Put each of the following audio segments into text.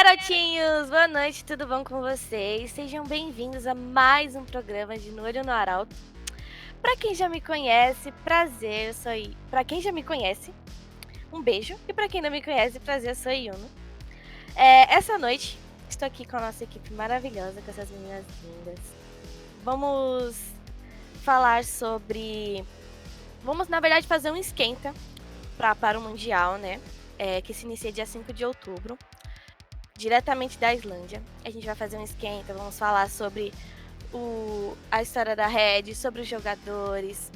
garotinhos! Boa noite, tudo bom com vocês? Sejam bem-vindos a mais um programa de No Olho no Arauto. Pra quem já me conhece, prazer, eu sou Pra quem já me conhece, um beijo. E pra quem não me conhece, prazer, eu sou Yuno. Essa noite, estou aqui com a nossa equipe maravilhosa, com essas meninas lindas. Vamos falar sobre... Vamos, na verdade, fazer um esquenta para o Mundial, né? Que se inicia dia 5 de outubro. Diretamente da Islândia. A gente vai fazer um esquenta, vamos falar sobre a história da Red, sobre os jogadores.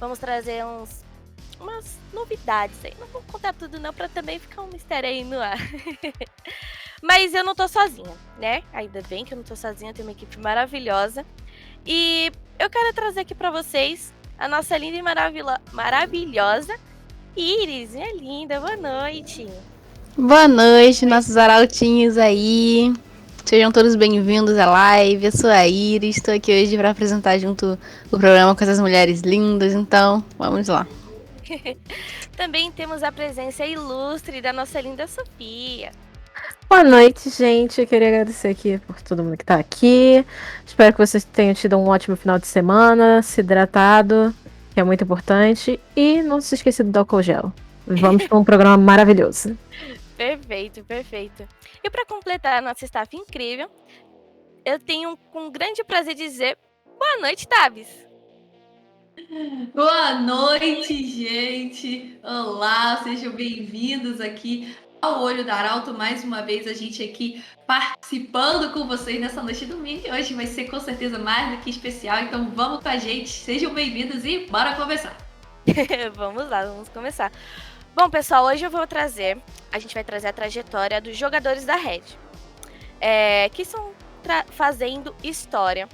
Vamos trazer umas novidades aí. Não vou contar tudo não, pra também ficar um mistério aí no ar. Mas eu não tô sozinha, né? Ainda bem que eu não tô sozinha, eu tenho uma equipe maravilhosa. E eu quero trazer aqui pra vocês a nossa linda e maravilhosa Iris, minha linda, boa noite. Boa noite, nossos arautinhos aí. Sejam todos bem-vindos à live. Eu sou a Iris, estou aqui hoje para apresentar junto o programa com essas mulheres lindas, então vamos lá. Também temos a presença ilustre da nossa linda Sofia. Boa noite, gente. Eu queria agradecer aqui por todo mundo que tá aqui. Espero que vocês tenham tido um ótimo final de semana, se hidratado, que é muito importante, e não se esquecido do álcool gel. Vamos para um programa maravilhoso. Perfeito, perfeito. E para completar a nossa staff incrível, eu tenho com grande prazer dizer boa noite, Tabs. Boa noite, gente. Olá, sejam bem-vindos aqui ao Olho do Arauto. Mais uma vez a gente aqui participando com vocês nessa noite de domingo. E hoje vai ser com certeza mais do que especial, então vamos com a gente. Sejam bem-vindos e bora começar. Vamos lá, vamos começar. Bom, pessoal, hoje a gente vai trazer a trajetória dos jogadores da Red, que estão fazendo história,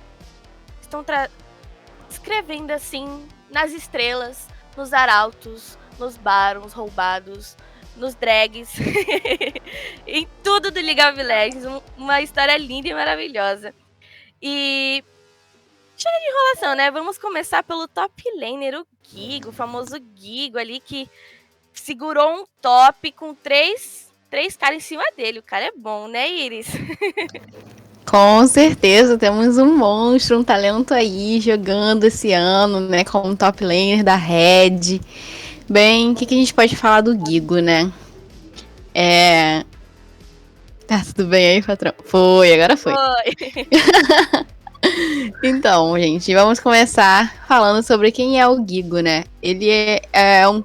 estão escrevendo assim nas estrelas, nos arautos, nos barons roubados, nos drags, em tudo do League of Legends, uma história linda e maravilhosa. E chega de enrolação, né? Vamos começar pelo top laner, o Gigo, o famoso Gigo ali que segurou um top com três caras em cima dele. O cara é bom, né, Iris? Com certeza, temos um monstro, um talento aí jogando esse ano, né, como top laner da Red. Bem, o que a gente pode falar do Gigo, né? Tá tudo bem aí, patrão? Foi, agora foi. Então, gente, vamos começar falando sobre quem é o Gigo, né? Ele é um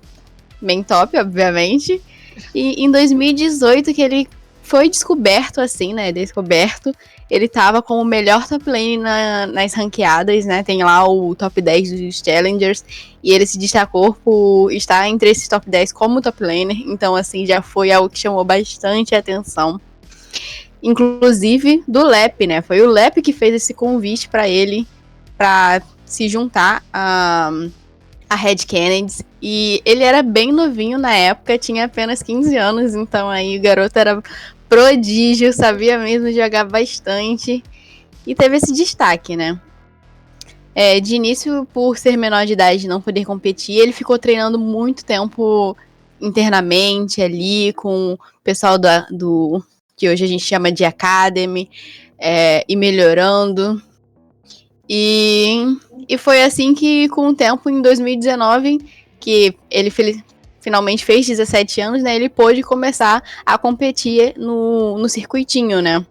main top, obviamente. E em 2018 que ele foi descoberto, assim, né? Ele tava como o melhor top lane nas ranqueadas, né? Tem lá o top 10 dos Challengers. E ele se destacou por estar entre esses top 10 como top laner. Então, assim, já foi algo que chamou bastante atenção. Inclusive do Lep, né? Foi o Lep que fez esse convite para ele para se juntar a Red Canids. E ele era bem novinho na época, tinha apenas 15 anos, então aí o garoto era prodígio, sabia mesmo jogar bastante e teve esse destaque, né? De início, por ser menor de idade e não poder competir, ele ficou treinando muito tempo internamente ali com o pessoal do que hoje a gente chama de Academy, e melhorando. E foi assim que, com o tempo, em 2019, que ele finalmente fez 17 anos, né? Ele pôde começar a competir no circuitinho, né?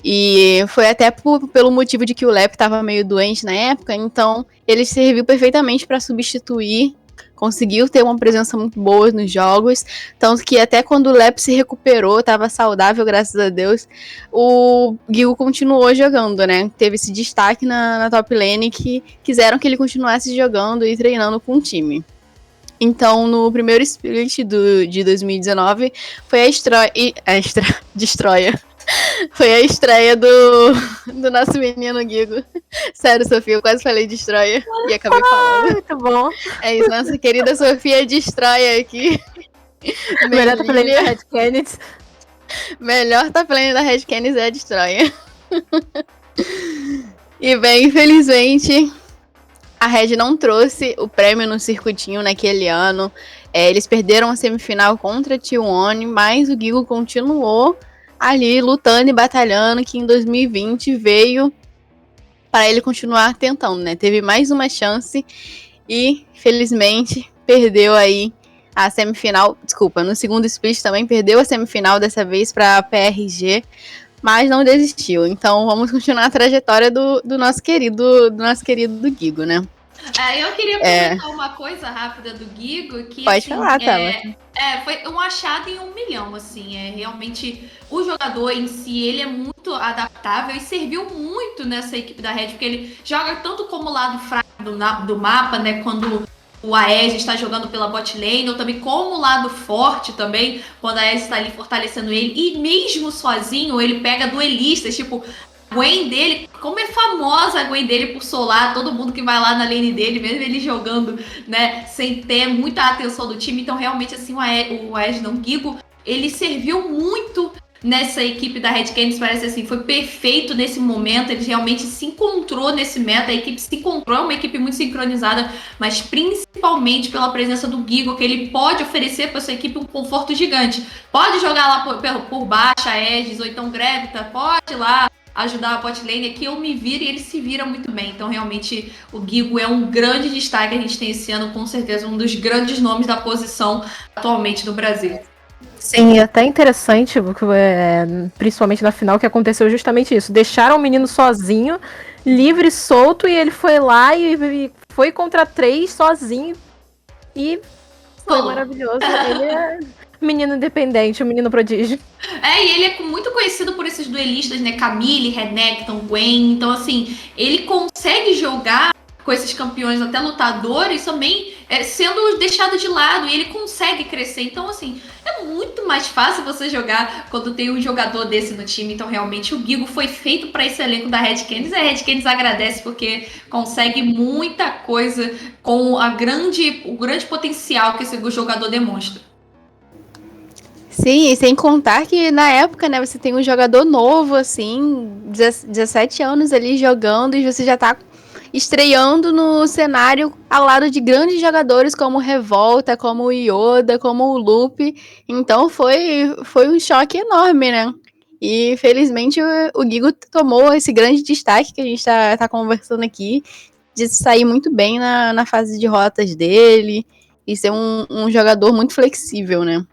E foi até pelo motivo de que o Lep estava meio doente na época, então ele serviu perfeitamente para substituir. Conseguiu ter uma presença muito boa nos jogos, tanto que até quando o Lep se recuperou, estava saudável, graças a Deus, o Gigo continuou jogando, né? Teve esse destaque na top lane que quiseram que ele continuasse jogando e treinando com o time. Então, no primeiro split de 2019, foi a Foi a estreia do nosso menino Gigo. Sério, Sofia, eu quase falei Destroyer e acabei falando. Muito bom. É isso, nossa querida Sofia Destroyer aqui. Melhor top lane da Red Canids. Melhor top lane da Red Canids é a Destroyer. E bem, infelizmente, a Red não trouxe o prêmio no circuitinho naquele ano. Eles perderam a semifinal contra a T1, mas o Gigo continuou ali lutando e batalhando, que em 2020 veio para ele continuar tentando, né? Teve mais uma chance e, felizmente, perdeu aí a semifinal. Desculpa, no segundo split também perdeu a semifinal, dessa vez para a PRG, mas não desistiu. Então vamos continuar a trajetória do nosso querido Gigo, né? Eu queria comentar uma coisa rápida do Gigo, que Pode assim, falar, tá? foi um achado em 1 milhão, assim, realmente o jogador em si, ele é muito adaptável e serviu muito nessa equipe da Red, porque ele joga tanto como lado fraco do mapa, né, quando o Aegis está jogando pela bot lane, ou também como lado forte também, quando a Aegis está ali fortalecendo ele, e mesmo sozinho, ele pega duelistas, tipo, a Gwen dele, como é famosa a Gwen dele por solar todo mundo que vai lá na lane dele, mesmo ele jogando, né, sem ter muita atenção do time. Então, realmente, assim, o Aegis não, Gigo, ele serviu muito nessa equipe da Red Canids, parece assim, foi perfeito nesse momento, ele realmente se encontrou nesse meta, a equipe se encontrou, é uma equipe muito sincronizada, mas principalmente pela presença do Gigo, que ele pode oferecer para sua equipe um conforto gigante. Pode jogar lá por baixo, a Aegis, ou então Grevita, pode ir lá ajudar a bot lane, aqui eu me viro e ele se vira muito bem. Então, realmente, o Gigo é um grande destaque que a gente tem esse ano, com certeza, um dos grandes nomes da posição atualmente no Brasil. Sim, e até interessante, principalmente na final, que aconteceu justamente isso. Deixaram o menino sozinho, livre, solto, e ele foi lá e foi contra 3 sozinho. E foi maravilhoso. Ele é menino independente, um menino prodígio. E ele é muito conhecido por esses duelistas, né? Camille, Renekton, Gwen. Então, assim, ele consegue jogar com esses campeões até lutadores também sendo deixado de lado, e ele consegue crescer. Então, assim, é muito mais fácil você jogar quando tem um jogador desse no time. Então, realmente, o Gigo foi feito para esse elenco da Red Canids. A Red Canids agradece porque consegue muita coisa com o grande potencial que esse jogador demonstra. Sim, e sem contar que na época, né, você tem um jogador novo, assim, 17 anos ali jogando, e você já tá estreando no cenário ao lado de grandes jogadores como o Revolta, como o Yoda, como o Loop. Então foi um choque enorme, né? E felizmente o Gigo tomou esse grande destaque que a gente tá conversando aqui, de sair muito bem na fase de rotas dele e ser um jogador muito flexível, né?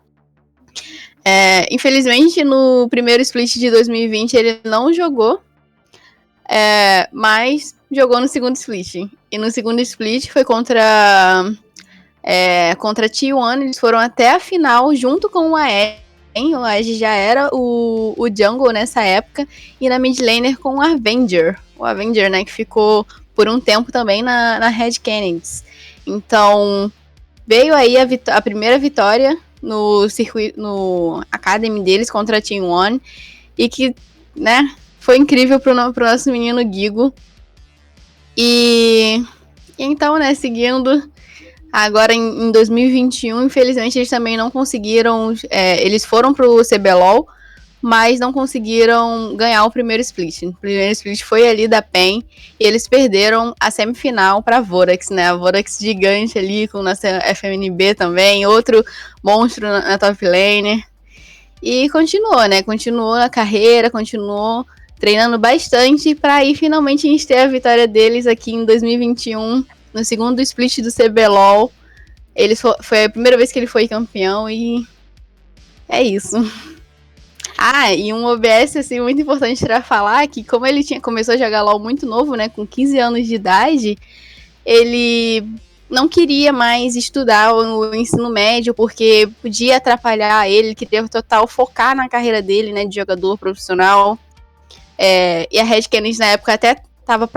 Infelizmente, no primeiro split de 2020 ele não jogou, mas jogou no segundo split. E no segundo split foi contra T1, eles foram até a final junto com o Aegis. O Aegis já era o jungle nessa época, e na mid laner com o Avenger. O Avenger, né, que ficou por um tempo também na Red Canids. Então, veio aí a primeira vitória no circuito, no Academy deles contra a Team One, e que, né, foi incrível pro nosso menino Gigo. E então, né, seguindo, agora em 2021, infelizmente eles também não conseguiram, eles foram pro CBLOL, mas não conseguiram ganhar o primeiro split. O primeiro split foi ali da PEN, e eles perderam a semifinal para a Vorax, né? A Vorax gigante ali, com nossa FMNB também, outro monstro na top lane. E continuou, né? Continuou na carreira, continuou treinando bastante para aí finalmente a gente ter a vitória deles aqui em 2021, no segundo split do CBLOL. Foi a primeira vez que ele foi campeão, e é isso. E um OBS, assim, muito importante para falar, que como ele começou a jogar LoL muito novo, né, com 15 anos de idade, ele não queria mais estudar o ensino médio, porque podia atrapalhar ele queria total focar na carreira dele, né, de jogador profissional. E a Red Canids, na época, até estava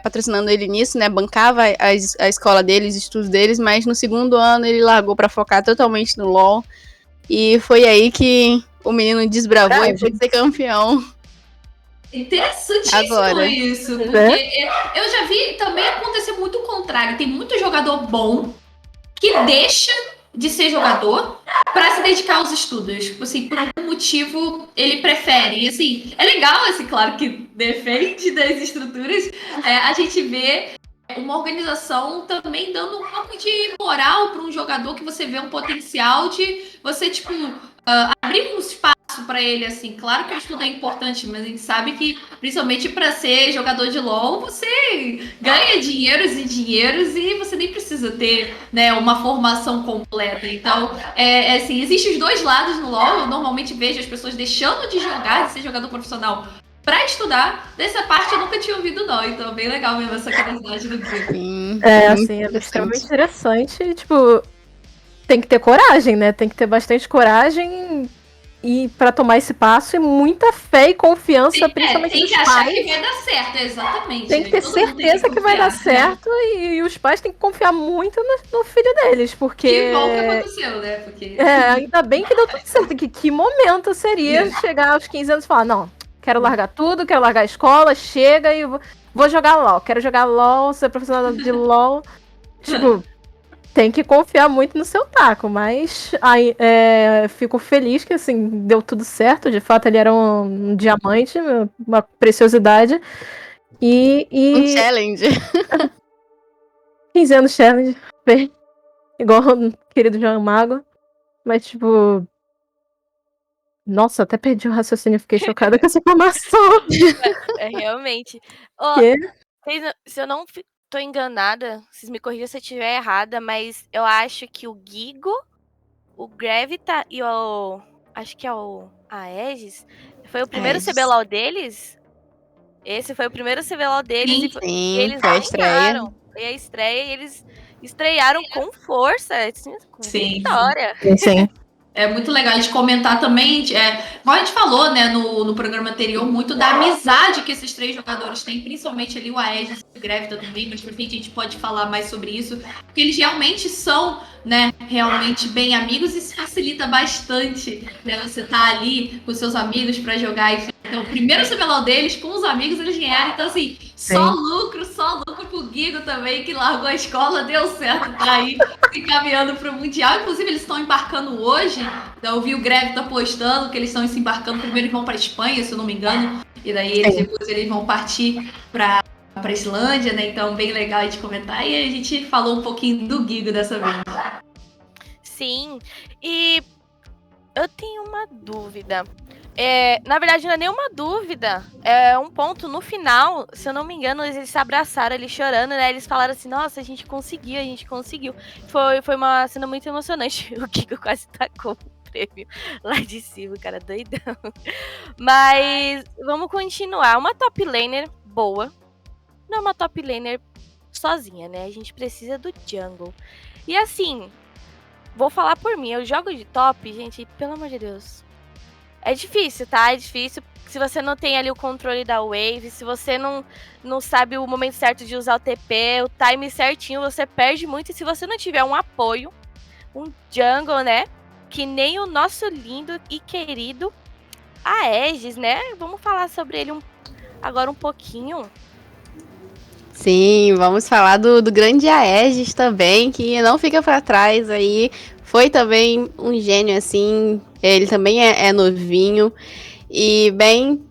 patrocinando ele nisso, né, bancava a escola deles, os estudos deles, mas no segundo ano ele largou para focar totalmente no LoL, e foi aí que o menino desbravou e foi ser campeão. Interessantíssimo Agora. Isso, porque eu já vi também acontecer muito o contrário. Tem muito jogador bom que deixa de ser jogador para se dedicar aos estudos. Tipo assim, por algum motivo ele prefere. E assim, é legal, assim, claro que defende das estruturas. A gente vê uma organização também dando um pouco de moral para um jogador que você vê um potencial de você, tipo, abrir um espaço passo pra ele, assim, claro que o estudo é importante, mas a gente sabe que, principalmente pra ser jogador de LoL, você ganha dinheiros e dinheiros e você nem precisa ter, né, uma formação completa. Então, assim, existem os dois lados no LoL. Eu normalmente vejo as pessoas deixando de jogar, de ser jogador profissional, pra estudar. Dessa parte eu nunca tinha ouvido, não. Então é bem legal mesmo essa curiosidade do Guigo. Sim, Assim, é extremamente interessante. E, tipo, tem que ter coragem, né? Tem que ter bastante coragem e para tomar esse passo e muita fé e confiança, principalmente tem dos que achar pais. que vai dar certo, exatamente. Tem que ter Todo mundo certeza que vai confiar, dar certo e os pais têm que confiar muito no filho deles, porque... Que bom que aconteceu, né? Porque... ainda bem que deu tudo certo. Que momento seria chegar aos 15 anos e falar, não, quero largar tudo, quero largar a escola, chega e vou jogar LOL. Quero jogar LOL, ser profissional de LOL. Tipo, tem que confiar muito no seu taco, mas aí, fico feliz que, assim, deu tudo certo. De fato, ele era um diamante, uma preciosidade. Um challenge. 15 anos challenge, igual o querido João Mago. Mas, tipo... Nossa, até perdi o raciocínio, fiquei chocada com essa informação. Realmente. Ó, Quê? se eu não tô enganada, vocês me corrijam se eu estiver errada, mas eu acho que o Gigo, o Gravita e o... Acho que é o Aegis. Foi o primeiro Aegis. CBLOL deles? Esse foi o primeiro CBLOL deles Sim, e eles foi a estreia. ganharam. Foi a estreia e eles estrearam com força, assim, com Sim. vitória. Sim. É muito legal a gente comentar também, como a gente falou, né, no programa anterior, muito da amizade que esses três jogadores têm, principalmente ali o Aegis e o Gravita também, mas por fim a gente pode falar mais sobre isso, porque eles realmente são, né, realmente bem amigos e isso facilita bastante, né, você tá ali com seus amigos para jogar. Então, o primeiro CBLOL deles, com os amigos, eles ganharam, então assim, só lucro pro Gigo também, que largou a escola, deu certo, tá aí se encaminhando pro Mundial. Inclusive, eles estão embarcando hoje. Eu vi o Gravita postando que eles estão se embarcando. Primeiro eles vão pra Espanha, se eu não me engano. E daí depois eles vão partir pra Islândia, né? Então, bem legal de comentar. E a gente falou um pouquinho do Gigo dessa vez. Sim, e eu tenho uma dúvida. Na verdade, não é nenhuma dúvida. É um ponto no final, se eu não me engano, eles se abraçaram ali chorando, né? Eles falaram assim, nossa, a gente conseguiu. Foi uma cena muito emocionante. O Kiko quase tacou o prêmio lá de cima, cara, doidão. Mas vamos continuar. Uma top laner boa. Não é uma top laner sozinha, né? A gente precisa do jungle. E assim, vou falar por mim. Eu jogo de top, gente, pelo amor de Deus. É difícil, tá? É difícil. Se você não tem ali o controle da wave, se você não sabe o momento certo de usar o TP, o time certinho, você perde muito. E se você não tiver um apoio, um jungle, né? Que nem o nosso lindo e querido Aegis, né? Vamos falar sobre ele agora um pouquinho. Sim, vamos falar do grande Aegis também, que não fica pra trás aí. Foi também um gênio, assim. Ele também é novinho. E, bem,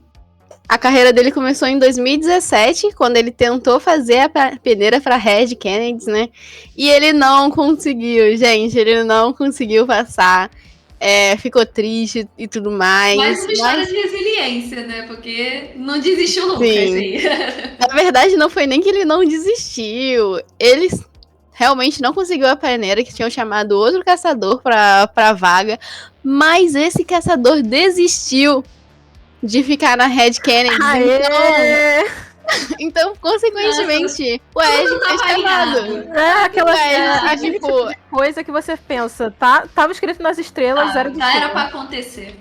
a carreira dele começou em 2017, quando ele tentou fazer a peneira pra Red Kennedy, né? E ele não conseguiu, gente. Ele não conseguiu passar. Ficou triste e tudo mais. Mais uma história de resiliência, né? Porque não desistiu nunca, Sim. assim. Na verdade, não foi nem que ele não desistiu. Ele realmente não conseguiu a peneira, que tinham chamado outro caçador pra vaga. Mas esse caçador desistiu de ficar na Red Kennedy. Então, consequentemente, o Aegis foi chamado. Aquele tipo de coisa que você pensa, tava escrito nas estrelas, era destino. Era pra acontecer.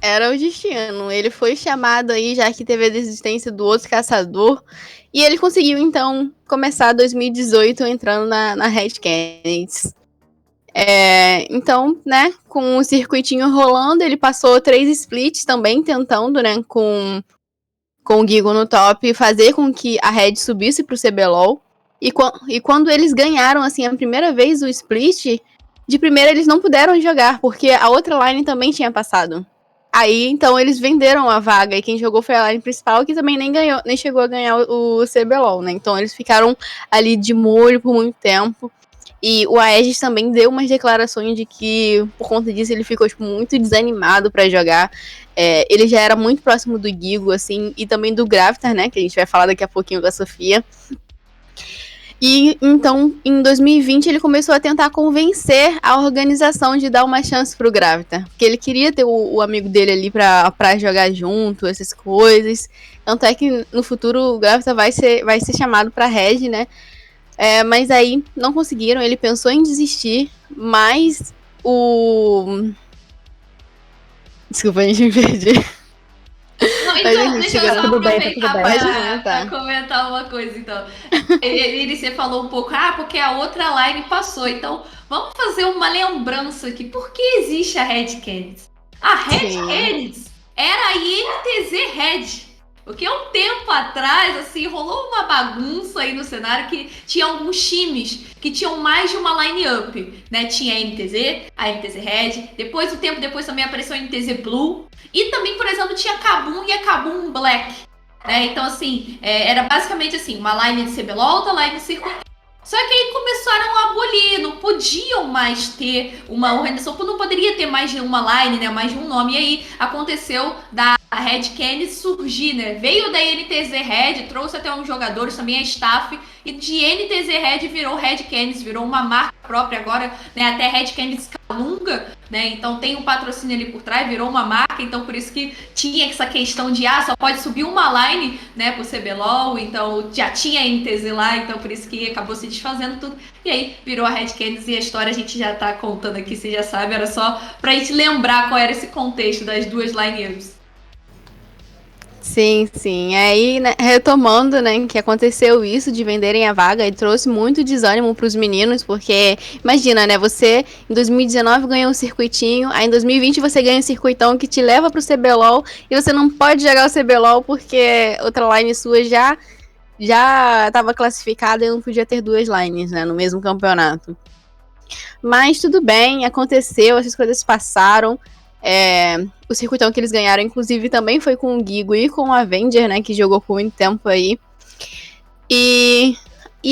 Era o destino. Ele foi chamado aí, já que teve a desistência do outro caçador. E ele conseguiu, então, começar 2018 entrando na Red Kennedy. Então, né, com o circuitinho rolando, ele passou 3 splits também, tentando, né, com o Gigo no top, fazer com que a Red subisse pro CBLOL. E quando eles ganharam, assim, a primeira vez o split, de primeira eles não puderam jogar, porque a outra line também tinha passado. Aí, então, eles venderam a vaga, e quem jogou foi a line principal, que também nem chegou a ganhar o CBLOL, né? Então, eles ficaram ali de molho por muito tempo. E o Aegis também deu umas declarações de que, por conta disso, ele ficou tipo, muito desanimado pra jogar. Ele já era muito próximo do Gigo, assim, e também do Gravitar, né? Que a gente vai falar daqui a pouquinho com a Sofia. E então, em 2020, ele começou a tentar convencer a organização de dar uma chance pro Gravitar. Porque ele queria ter o amigo dele ali pra jogar junto, essas coisas. Tanto é que no futuro o Gravitar vai ser chamado pra Red, né? Mas aí não conseguiram, ele pensou em desistir, mas o... Desculpa, a gente me perdi. Não, então, deixa eu só tudo bem, aproveitar tá. pra comentar uma coisa, então. Você falou um pouco, porque a outra line passou, então vamos fazer uma lembrança aqui. Por que existe a Red Canids? A Red Canids era a INTZ Red. Porque um tempo atrás, assim, rolou uma bagunça aí no cenário que tinha alguns times que tinham mais de uma line-up, né? Tinha a NTZ Red, depois, um tempo depois também apareceu a NTZ Blue, e também, por exemplo, tinha a Kabum e a Kabum Black, né? Então, assim, era basicamente assim, uma line de CBLOL, outra line de circuito. Só que aí começaram a abolir, não podiam mais ter uma organização, não poderia ter mais de uma line, né, mais de um nome. E aí aconteceu da Red Canids surgir, né? Veio da NTZ Red, trouxe até uns jogadores, também a staff, e de NTZ Red virou Red Canids, virou uma marca própria agora, né? Até Red Canids Calunga, né? Então tem um patrocínio ali por trás, virou uma marca, então por isso que tinha essa questão de só pode subir uma line, né, pro CBLOL, então já tinha NTZ lá, então por isso que acabou se desfazendo tudo. E aí virou a Red Canids, e a história a gente já tá contando aqui, você já sabe, era só pra gente lembrar qual era esse contexto das duas line-ups. Sim, sim. Aí, né, retomando, né, que aconteceu isso de venderem a vaga e trouxe muito desânimo pros meninos, porque, imagina, né, você em 2019 ganhou um circuitinho, aí em 2020 você ganha um circuitão que te leva pro CBLOL e você não pode jogar o CBLOL porque outra line sua já estava classificada e não podia ter duas lines, né, no mesmo campeonato. Mas tudo bem, aconteceu, essas coisas passaram. O circuitão que eles ganharam, inclusive, também foi com o Gigo e com o Avenger, né? Que jogou por muito tempo aí. E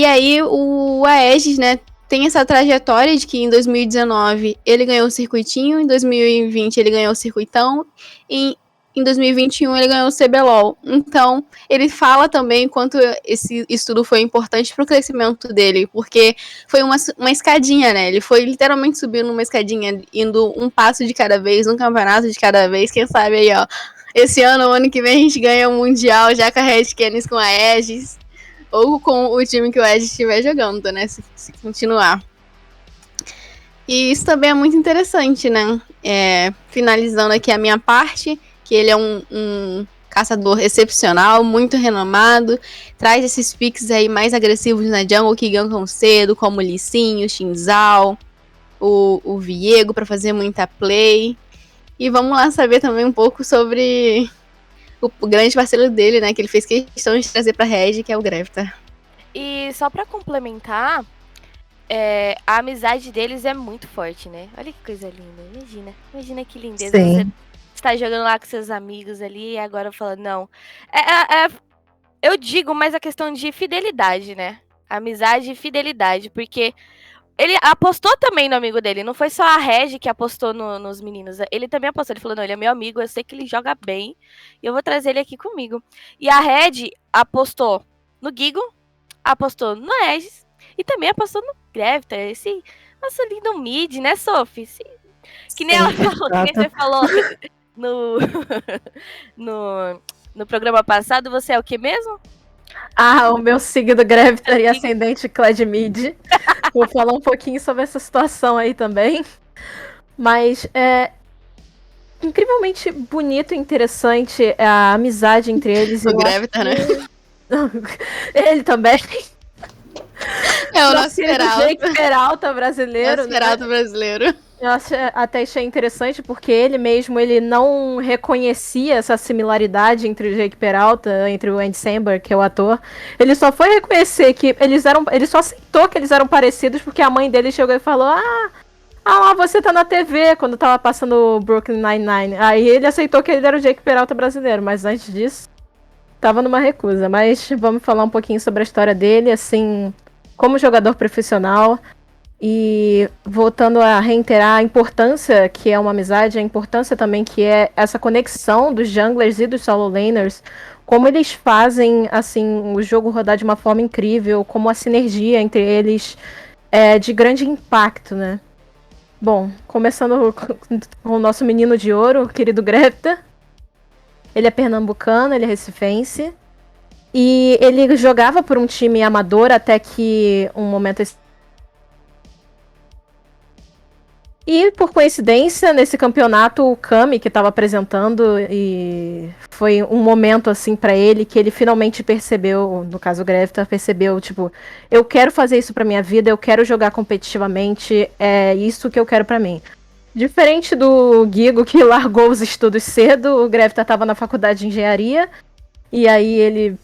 aí o Aegis, né? Tem essa trajetória de que em 2019 ele ganhou o circuitinho, em 2020 ele ganhou o circuitão, e em 2021 ele ganhou o CBLOL. Então, ele fala também quanto isso tudo foi importante pro crescimento dele, porque foi uma escadinha, né? Ele foi literalmente subindo uma escadinha, indo um passo de cada vez, um campeonato de cada vez. Quem sabe aí, ó, esse ano, o ano que vem, a gente ganha um Mundial já com a Red Canids, com a Aegis, ou com o time que o Aegis estiver jogando, né? Se continuar. E isso também é muito interessante, né? Finalizando aqui a minha parte, que ele é um caçador excepcional, muito renomado, traz esses picks aí mais agressivos na jungle que gankam cedo, como o Lissin, o Xin Zhao, o Viego, para fazer muita play. E vamos lá saber também um pouco sobre o grande parceiro dele, né, que ele fez questão de trazer pra Red, que é o Gravitar. E só pra complementar, a amizade deles é muito forte, né? Olha que coisa linda, imagina que lindeza. Sim. Você está jogando lá com seus amigos ali e agora falando, não. Eu digo mais a questão de fidelidade, né? Amizade e fidelidade, porque ele apostou também no amigo dele, não foi só a Regi que apostou nos meninos, ele também apostou, ele falou, não, ele é meu amigo, eu sei que ele joga bem, e eu vou trazer ele aqui comigo. E a Red apostou no Gigo, apostou no Aegis, e também apostou no Gravitar, esse nosso lindo mid, né, Sophie? Que nem ela falou, que nem você falou no programa passado, você é o que mesmo? O meu signo Gravitar e ascendente Clad Mid. Vou falar um pouquinho sobre essa situação aí também. Mas é incrivelmente bonito e interessante a amizade entre eles. O Gravitar, né? Ele também. É o nosso Jake Peralta brasileiro. Nosso Peralta brasileiro. Eu até achei interessante porque ele mesmo não reconhecia essa similaridade entre o Jake Peralta, entre o Andy Samberg, que é o ator. Ele só foi reconhecer que ele só aceitou que eles eram parecidos porque a mãe dele chegou e falou: lá, você tá na TV, quando tava passando o Brooklyn Nine-Nine. Aí ele aceitou que ele era o Jake Peralta brasileiro, mas antes disso, tava numa recusa. Mas vamos falar um pouquinho sobre a história dele, assim, como jogador profissional. E voltando a reiterar a importância que é uma amizade, a importância também que é essa conexão dos junglers e dos solo laners, como eles fazem assim o jogo rodar de uma forma incrível, como a sinergia entre eles é de grande impacto, né? Bom, começando com o nosso menino de ouro, o querido Grefta. Ele é pernambucano, ele é recifense. E ele jogava por um time amador até que um momento. E, por coincidência, nesse campeonato, o Kami, que estava apresentando, e foi um momento, assim, para ele, que ele finalmente percebeu, no caso o Grefta, percebeu, tipo, eu quero fazer isso pra minha vida, eu quero jogar competitivamente, é isso que eu quero pra mim. Diferente do Gigo, que largou os estudos cedo, o Grefta estava na faculdade de engenharia, e aí ele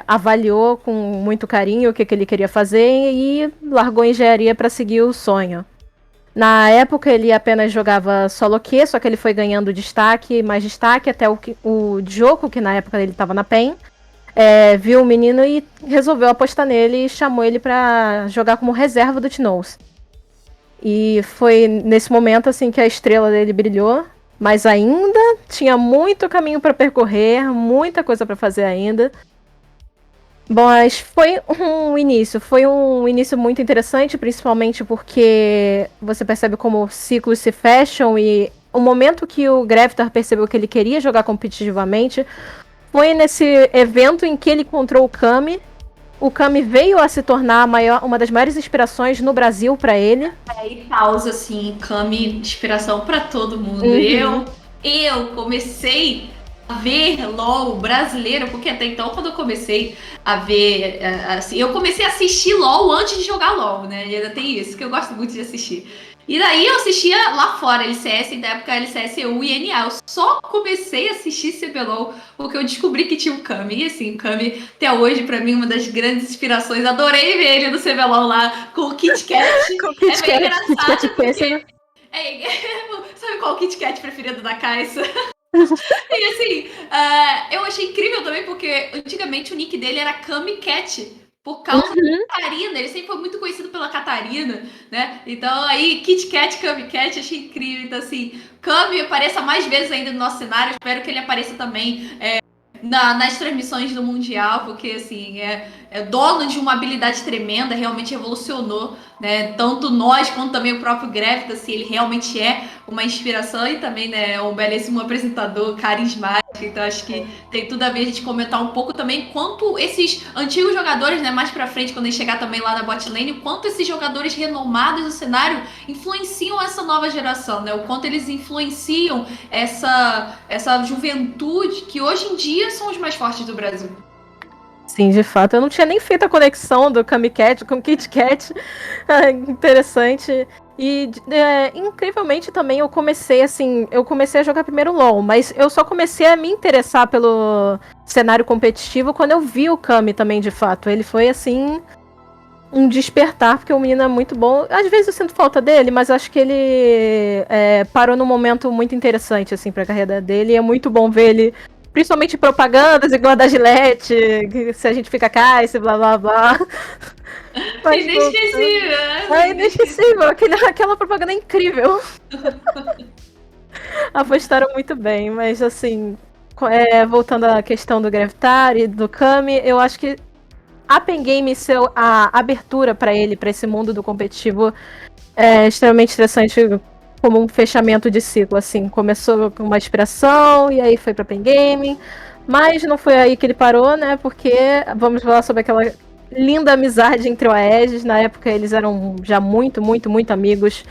avaliou com muito carinho o que ele queria fazer e largou a engenharia para seguir o sonho. Na época ele apenas jogava solo Q, só que ele foi ganhando destaque, mais destaque, até o Djoko, que na época ele estava na PEN, viu o menino e resolveu apostar nele e chamou ele para jogar como reserva do T-Nose. E foi nesse momento assim que a estrela dele brilhou, mas ainda tinha muito caminho para percorrer, muita coisa para fazer ainda. Mas foi um início muito interessante, principalmente porque você percebe como ciclos se fecham e o momento que o Greftar percebeu que ele queria jogar competitivamente foi nesse evento em que ele encontrou o Kami. O Kami veio a se tornar uma das maiores inspirações no Brasil para ele. E causa, assim, Kami, inspiração para todo mundo. Uhum. Eu comecei a ver LOL brasileiro, porque até então, quando eu comecei a ver, assim, eu comecei a assistir LOL antes de jogar LOL, né? E ainda tem isso, que eu gosto muito de assistir. E daí eu assistia lá fora, LCS, na época LCS EU e NA. Eu só comecei a assistir CBLOL porque eu descobri que tinha o Kami. E assim, o Kami, até hoje, pra mim, uma das grandes inspirações. Adorei ver ele no CBLOL lá com o Kit Kat. Com o Kit Kat, engraçado porque... sabe qual o Kit Kat preferido da Caixa? E assim, eu achei incrível também porque antigamente o nick dele era Kami Cat. Por causa da Catarina, ele sempre foi muito conhecido pela Catarina, né? Então aí, Kit Kat, Kami Cat, achei incrível. Então assim, Kami apareça mais vezes ainda no nosso cenário. Espero que ele apareça também nas transmissões do Mundial, porque assim, é dono de uma habilidade tremenda, realmente revolucionou, né? Tanto nós quanto também o próprio Grefta, assim, ele realmente é uma inspiração e também, né, é um belíssimo apresentador, carismático. Então acho que tem tudo a ver a gente comentar um pouco também quanto esses antigos jogadores, né, mais pra frente, quando a gente chegar também lá na bot lane, o quanto esses jogadores renomados do cenário influenciam essa nova geração, né? O quanto eles influenciam essa juventude que hoje em dia são os mais fortes do Brasil. Sim, de fato. Eu não tinha nem feito a conexão do Kami Cat com o Kit Kat. Interessante. E incrivelmente também eu comecei a jogar primeiro LoL, mas eu só comecei a me interessar pelo cenário competitivo quando eu vi o Kami também, de fato. Ele foi assim um despertar, porque o menino é muito bom. Às vezes eu sinto falta dele, mas acho que ele parou num momento muito interessante assim pra carreira dele, e é muito bom ver ele, principalmente propagandas igual a da Gillette, se a gente fica cá, esse blá blá blá. Mas, inesquecível, né? É inesquecível, aquela propaganda é incrível. Apostaram muito bem, mas assim, voltando à questão do Greftar e do Kami, eu acho que a Pen Game ser a abertura para ele, para esse mundo do competitivo, é extremamente interessante, como um fechamento de ciclo, assim. Começou com uma inspiração, e aí foi pra Pen Game, mas não foi aí que ele parou, né? Porque vamos falar sobre aquela linda amizade entre o Aegis. Na época eles eram já muito, muito, muito amigos.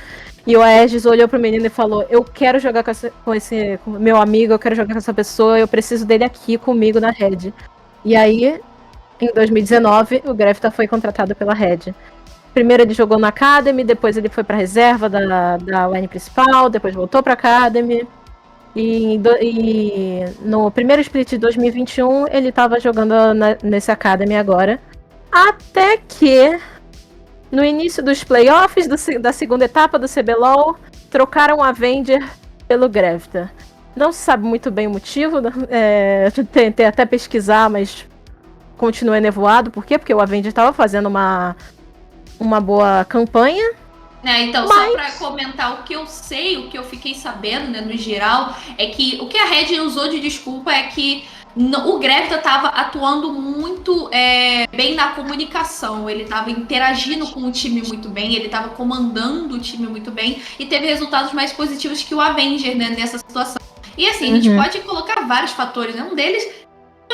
E o Aegis olhou pro menino e falou: eu quero jogar com esse meu amigo, eu quero jogar com essa pessoa, eu preciso dele aqui comigo na Red. E aí, em 2019, o Grefta foi contratado pela Red. Primeiro ele jogou na Academy, depois ele foi pra reserva da line principal, depois voltou pra Academy. E no primeiro split de 2021, ele tava jogando nesse Academy agora. Até que, no início dos playoffs da segunda etapa do CBLOL, trocaram a Avenger pelo Grefta. Não se sabe muito bem o motivo, tentei até pesquisar, mas continuei nevoado. Por quê? Porque o Avenger estava fazendo uma boa campanha. Então, só pra comentar o que eu sei, o que eu fiquei sabendo, né, no geral, é que o que a Red usou de desculpa é que o Grevita tava atuando muito bem na comunicação, ele tava interagindo com o time muito bem, ele tava comandando o time muito bem e teve resultados mais positivos que o Avenger, né, nessa situação. E assim, a gente pode colocar vários fatores, né? Um deles,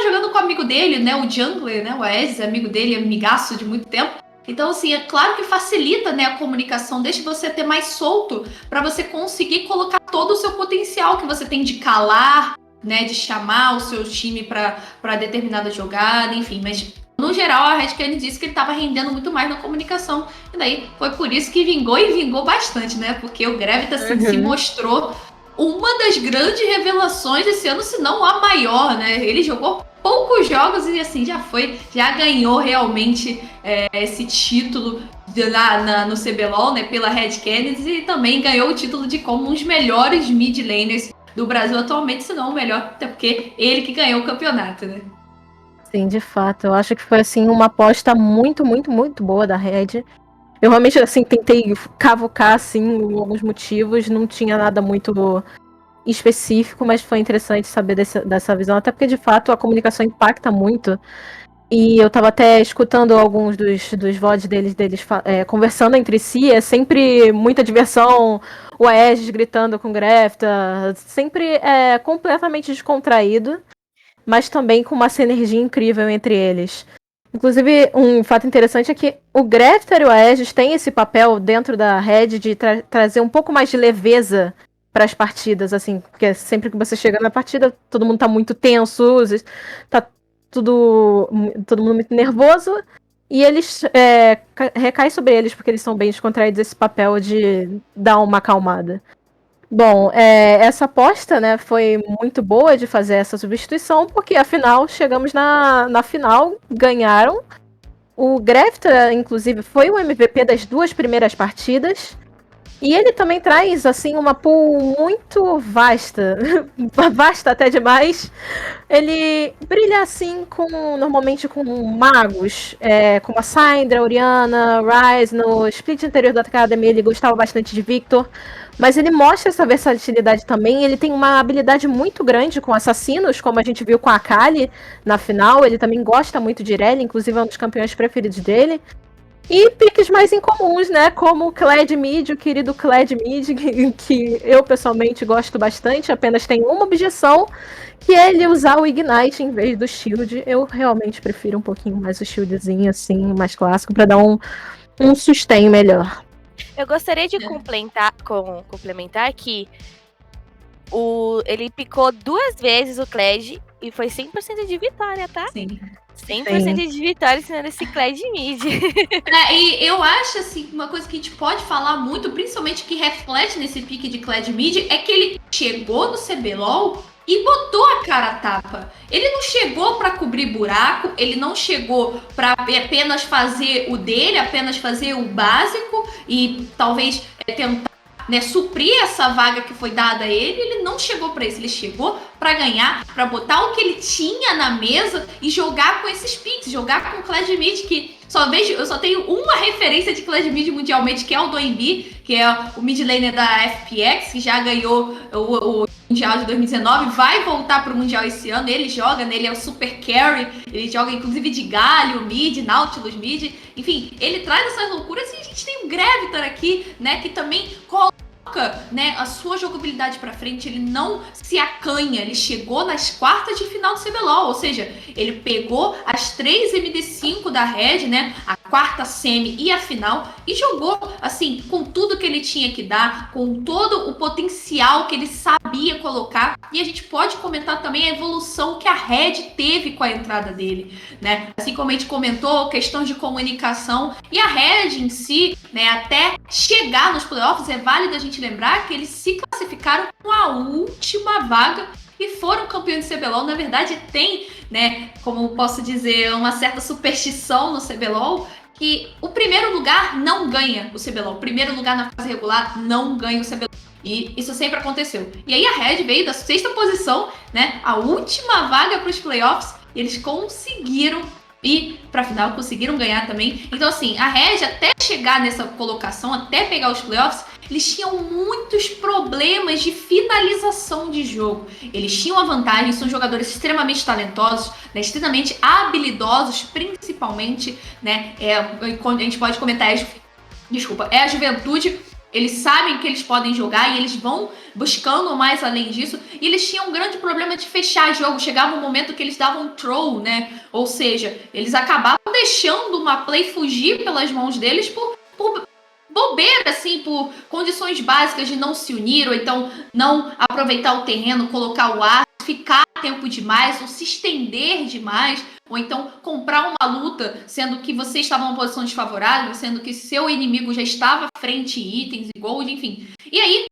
jogando com o amigo dele, né, o Jungler, né, o Aegis, amigo dele, amigaço de muito tempo. Então, assim, é claro que facilita, né, a comunicação, deixa você ter mais solto para você conseguir colocar todo o seu potencial que você tem de calar, né, de chamar o seu time para determinada jogada, enfim. Mas, no geral, a Red Canids disse que ele estava rendendo muito mais na comunicação. E daí foi por isso que vingou e vingou bastante, né? Porque o Grevita assim, se mostrou uma das grandes revelações desse ano, se não a maior, né? Ele jogou poucos jogos e assim, já ganhou realmente esse título no CBLOL, né, pela Red Canids, e também ganhou o título de como um dos melhores mid laners do Brasil atualmente, se não o melhor, até porque ele que ganhou o campeonato, né? Sim, de fato. Eu acho que foi assim uma aposta muito, muito, muito boa da Red. Eu realmente assim tentei cavucar assim alguns motivos, não tinha nada muito específico, mas foi interessante saber dessa visão, até porque de fato a comunicação impacta muito. E eu tava até escutando alguns dos VODs deles conversando entre si, é sempre muita diversão, o Aegis gritando com o Grevita, sempre completamente descontraído, mas também com uma sinergia incrível entre eles. Inclusive, um fato interessante é que o Grevita e o Aegis têm esse papel dentro da Red de trazer um pouco mais de leveza para as partidas, assim, porque sempre que você chega na partida, todo mundo tá muito tenso, tá todo mundo muito nervoso, e eles recai sobre eles, porque eles são bem descontraídos, esse papel de dar uma acalmada. Bom, essa aposta, né, foi muito boa de fazer essa substituição, porque afinal chegamos na final, ganharam. O Grevita, inclusive, foi o MVP das 2 primeiras partidas. E ele também traz, assim, uma pool muito vasta, vasta até demais. Ele brilha, assim, normalmente com magos, como a Syndra, a Orianna, Ryze. No split anterior da Academy ele gostava bastante de Victor, mas ele mostra essa versatilidade também. Ele tem uma habilidade muito grande com assassinos, como a gente viu com a Akali na final. Ele também gosta muito de Irelia, inclusive é um dos campeões preferidos dele. E piques mais incomuns, né? Como o Kled Mid, o querido Kled Mid, que eu pessoalmente gosto bastante, apenas tem uma objeção, que é ele usar o Ignite em vez do Shield. Eu realmente prefiro um pouquinho mais o Shieldzinho, assim, mais clássico, para dar um sustain melhor. Eu gostaria de complementar que ele picou 2 vezes o Kled e foi 100% de vitória, tá? Sim. 100% de vitória ensinando esse Kled mid. E eu acho, assim, uma coisa que a gente pode falar muito, principalmente que reflete nesse pique de Kled mid, é que ele chegou no CBLOL e botou a cara a tapa. Ele não chegou para cobrir buraco, ele não chegou para apenas fazer o dele, apenas fazer o básico e talvez tentar, né, suprir essa vaga que foi dada a ele. Ele não chegou para isso, ele chegou para ganhar, para botar o que ele tinha na mesa e jogar com esses picks, jogar com o Kled mid, que eu só tenho uma referência de Kled mid mundialmente, que é o do Embi, que é o mid laner da FPX, que já ganhou o Mundial de 2019, vai voltar pro Mundial esse ano. Ele joga, né? Ele é o super carry, ele joga inclusive de Galio, mid, Nautilus mid, enfim, ele traz essas loucuras. E a gente tem o Gravitar aqui, né, que também coloca, né, a sua jogabilidade pra frente. Ele não se acanha, ele chegou nas quartas de final do CBLOL, ou seja, ele pegou as 3 MD5 da Red, né, a quarta semi e a final, e jogou, assim, com tudo que ele tinha que dar, com todo o potencial que ele sabia colocar. E a gente pode comentar também a evolução que a Red teve com a entrada dele, né, assim como a gente comentou, questão de comunicação, e a Red em si, né, até chegar nos playoffs, é válido a gente lembrar que eles se classificaram com a última vaga e foram campeões do CBLOL. Na verdade, tem, né, como posso dizer, uma certa superstição no CBLOL, que o primeiro lugar não ganha o CBLOL. O primeiro lugar na fase regular não ganha o CBLOL. E isso sempre aconteceu. E aí a Red veio da 6ª posição, né, a última vaga para os playoffs, e eles conseguiram e pra final conseguiram ganhar também. Então assim, a Red até chegar nessa colocação, até pegar os playoffs, eles tinham muitos problemas de finalização de jogo. Eles tinham a vantagem, são jogadores extremamente talentosos, né, extremamente habilidosos, principalmente, né, a gente pode comentar, é a juventude. Eles sabem que eles podem jogar e eles vão buscando mais além disso. E eles tinham um grande problema de fechar jogo. Chegava um momento que eles davam throw, né? Ou seja, eles acabavam deixando uma play fugir pelas mãos deles por bobeira, assim, por condições básicas de não se unir, ou então não aproveitar o terreno, colocar o ar, ficar tempo demais, ou se estender demais, ou então comprar uma luta, sendo que você estava numa posição desfavorável, sendo que seu inimigo já estava à frente em itens e gold, enfim. E aí,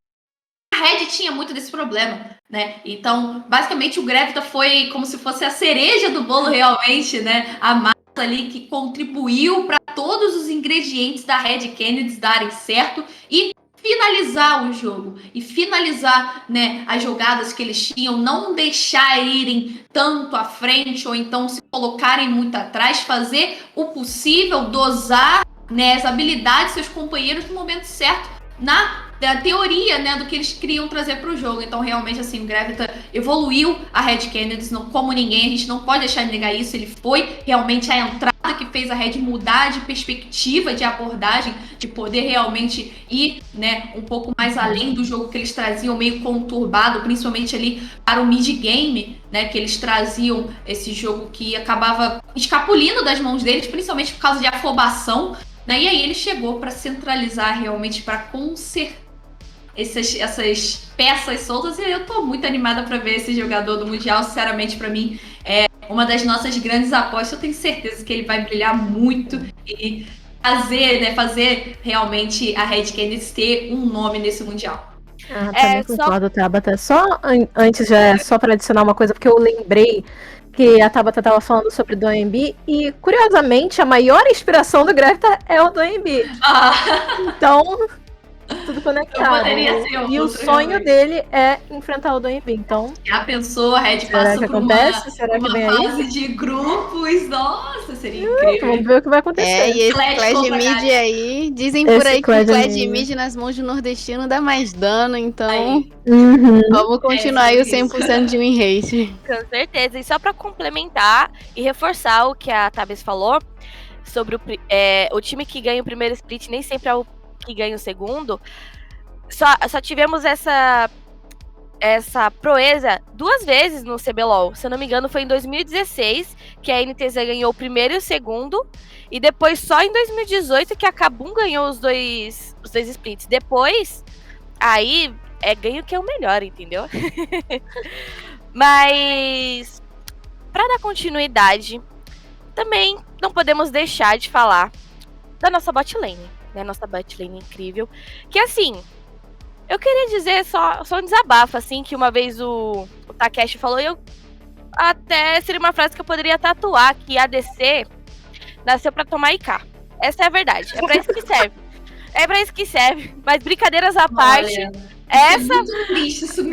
a Red tinha muito desse problema, né? Então, basicamente, o Gravita foi como se fosse a cereja do bolo realmente, né? A massa ali que contribuiu para todos os ingredientes da Red Kennedy darem certo e finalizar o jogo e finalizar, né, as jogadas que eles tinham, não deixar irem tanto à frente ou então se colocarem muito atrás, fazer o possível, dosar, né, as habilidades dos seus companheiros no momento certo, na teoria, né, do que eles queriam trazer para o jogo. Então, realmente, assim, o Gravita evoluiu a Red Kennedy como ninguém, a gente não pode deixar de negar isso. Ele foi realmente a entrada que fez a Red mudar de perspectiva, de abordagem, de poder realmente ir, né, um pouco mais além do jogo que eles traziam, meio conturbado, principalmente ali para o mid-game, né, que eles traziam esse jogo que acabava escapulindo das mãos deles, principalmente por causa de afobação, né, e aí ele chegou para centralizar realmente, para consertar essas peças soltas, e eu tô muito animada para ver esse jogador do Mundial. Sinceramente, para mim é uma das nossas grandes apostas. Eu tenho certeza que ele vai brilhar muito e fazer realmente a Red Kennedy ter um nome nesse Mundial. Também concordo, Tabata. Antes, só para adicionar uma coisa, porque eu lembrei que a Tabata estava falando sobre o DoMB e, curiosamente, a maior inspiração do Gravita é o DoMB. Então, tudo conectado. E o sonho dele é enfrentar o DoMB. Então, já pensou? A Red passa por uma fase de grupos. Nossa, seria incrível. Vamos ver o que vai acontecer. E esse Clash Mid aí, dizem por aí que o Clash Mid nas mãos de nordestino dá mais dano, então vamos continuar aí o 100% de win rate. Com certeza. E só pra complementar e reforçar o que a Tabs falou sobre o time que ganha o primeiro split nem sempre é o que ganha o segundo. Só tivemos essa proeza 2 vezes no CBLOL. Se eu não me engano, foi em 2016 que a NTZ ganhou o primeiro e o segundo. E depois, só em 2018, que a Kabum ganhou os dois splits. Depois, aí ganho que é o melhor, entendeu? Mas, para dar continuidade, também não podemos deixar de falar da nossa bot lane. Né, nossa bot lane incrível. Que assim, eu queria dizer só um desabafo, assim, que uma vez o Takeshi falou, e eu até seria uma frase que eu poderia tatuar, que ADC nasceu pra tomar IK. Essa é a verdade. É pra isso que serve. É pra isso que serve. Mas brincadeiras à parte. Essa. Isso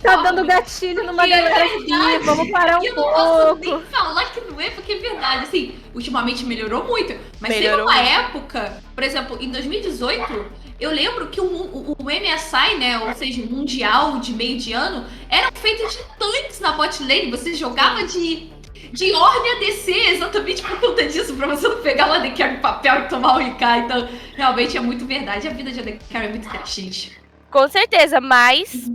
Tá dando gatilho numa galera aqui. Vamos parar um pouco. Eu não posso nem falar que não é, porque é verdade. Assim, ultimamente melhorou muito. Mas teve uma época, por exemplo, em 2018, eu lembro que o MSI, né? Ou seja, o Mundial de meio de ano, eram feitos de tanques na bot lane. Você jogava de Ornn ADC, exatamente por conta disso, pra você não pegar o AD Carry no papel e tomar o IK. Então, realmente é muito verdade. A vida de AD Carry é muito triste. Com certeza, mas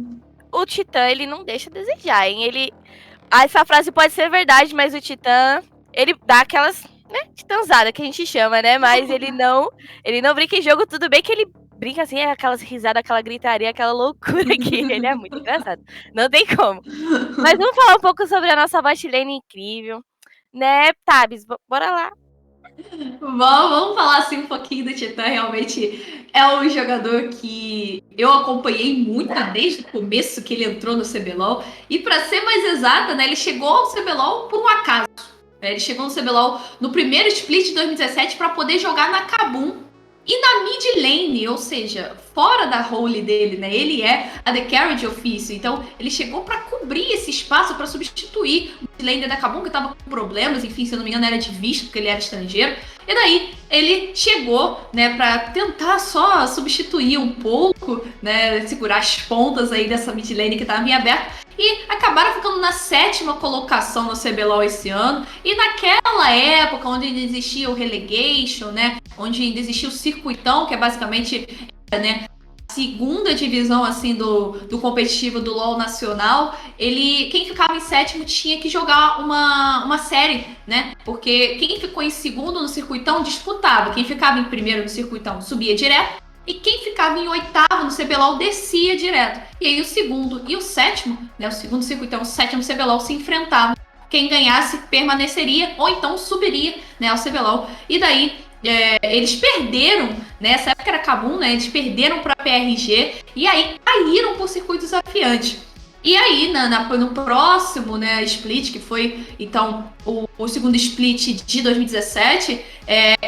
o Titã, ele não deixa a desejar, hein? Essa frase pode ser verdade, mas o Titã, ele dá aquelas, né, titãzada que a gente chama, né? Mas ele não brinca em jogo. Tudo bem que ele brinca assim, aquelas risadas, aquela gritaria, aquela loucura que ele é muito engraçado. Não tem como. Mas vamos falar um pouco sobre a nossa bot lane incrível, né, Tabs? Bora lá. Vamos falar assim um pouquinho do Titã. Realmente é um jogador que eu acompanhei muito desde o começo que ele entrou no CBLOL. E para ser mais exata, né, ele chegou ao CBLOL por um acaso. Ele chegou no CBLOL no primeiro split de 2017 para poder jogar na Kabum e na mid lane, ou seja, fora da role dele, né? Ele é a The Carry de ofício. Então, ele chegou para cobrir esse espaço, para substituir midlaner da Kabum, que tava com problemas, enfim, se eu não me engano era de visto, porque ele era estrangeiro. E daí ele chegou, né, pra tentar só substituir um pouco, né, segurar as pontas aí dessa midlane que tava em aberto. E acabaram ficando na 7ª colocação no CBLOL esse ano. E naquela época, onde ainda existia o Relegation, né, onde ainda existia o Circuitão, que é basicamente, né, segunda divisão assim do competitivo do LoL nacional, quem ficava em 7º tinha que jogar uma série, né? Porque quem ficou em segundo no circuitão disputava, quem ficava em primeiro no circuitão subia direto e quem ficava em 8º no CBLOL descia direto. E aí o segundo e o 7º, né, o segundo circuitão, o 7º CBLOL se enfrentavam. Quem ganhasse permaneceria ou então subiria, né, ao CBLOL. E daí eles perderam, né? Essa época era Kabum, né? Eles perderam para a PRG e aí caíram por circuito desafiante. E aí, no próximo, né, split, que foi, então, o segundo split de 2017,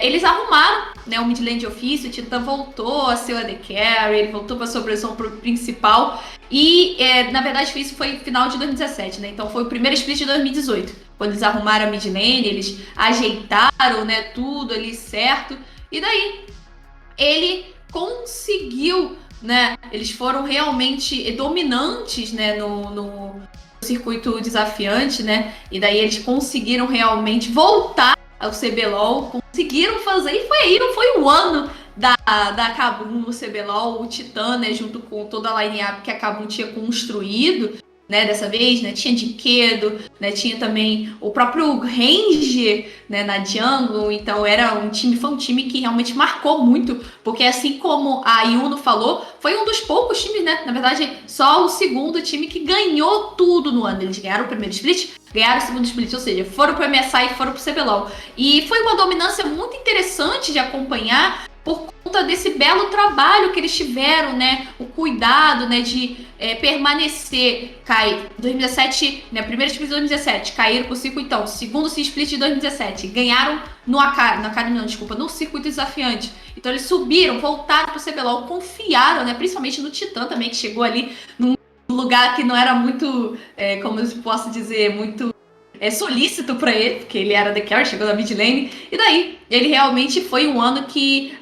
eles arrumaram, né, o mid lane de ofício, o Titã voltou a ser o AD Carry, ele voltou para a sua posição principal, e, na verdade, isso foi final de 2017, né, então foi o primeiro split de 2018, quando eles arrumaram a mid lane, eles ajeitaram, né, tudo ali certo, e daí ele conseguiu, né, eles foram realmente dominantes, né, no circuito desafiante, né, e daí eles conseguiram realmente voltar ao CBLOL, conseguiram fazer, e foi o ano da Kabum no CBLOL, o Titã, né, junto com toda a line-up que a Kabum tinha construído, né, dessa vez, né, tinha Dikedo, né, tinha também o próprio Ranger, né, na jungle, então foi um time que realmente marcou muito, porque assim como a Yuno falou, foi um dos poucos times, né, na verdade, só o segundo time que ganhou tudo no ano. Eles ganharam o primeiro split, ganharam o segundo split, ou seja, foram pro MSI e foram pro CBLOL. E foi uma dominância muito interessante de acompanhar, por conta desse belo trabalho que eles tiveram, né, o cuidado, né, de permanecer, 2017, né, primeiro split de 2017, caíram pro circuitão, segundo split de 2017, ganharam no circuito desafiante, então eles subiram, voltaram pro CBLOL, confiaram, né, principalmente no Titã também, que chegou ali num lugar que não era muito, como eu posso dizer, muito solícito para ele, porque ele era The Carry, chegou na mid lane, e daí ele realmente foi um ano que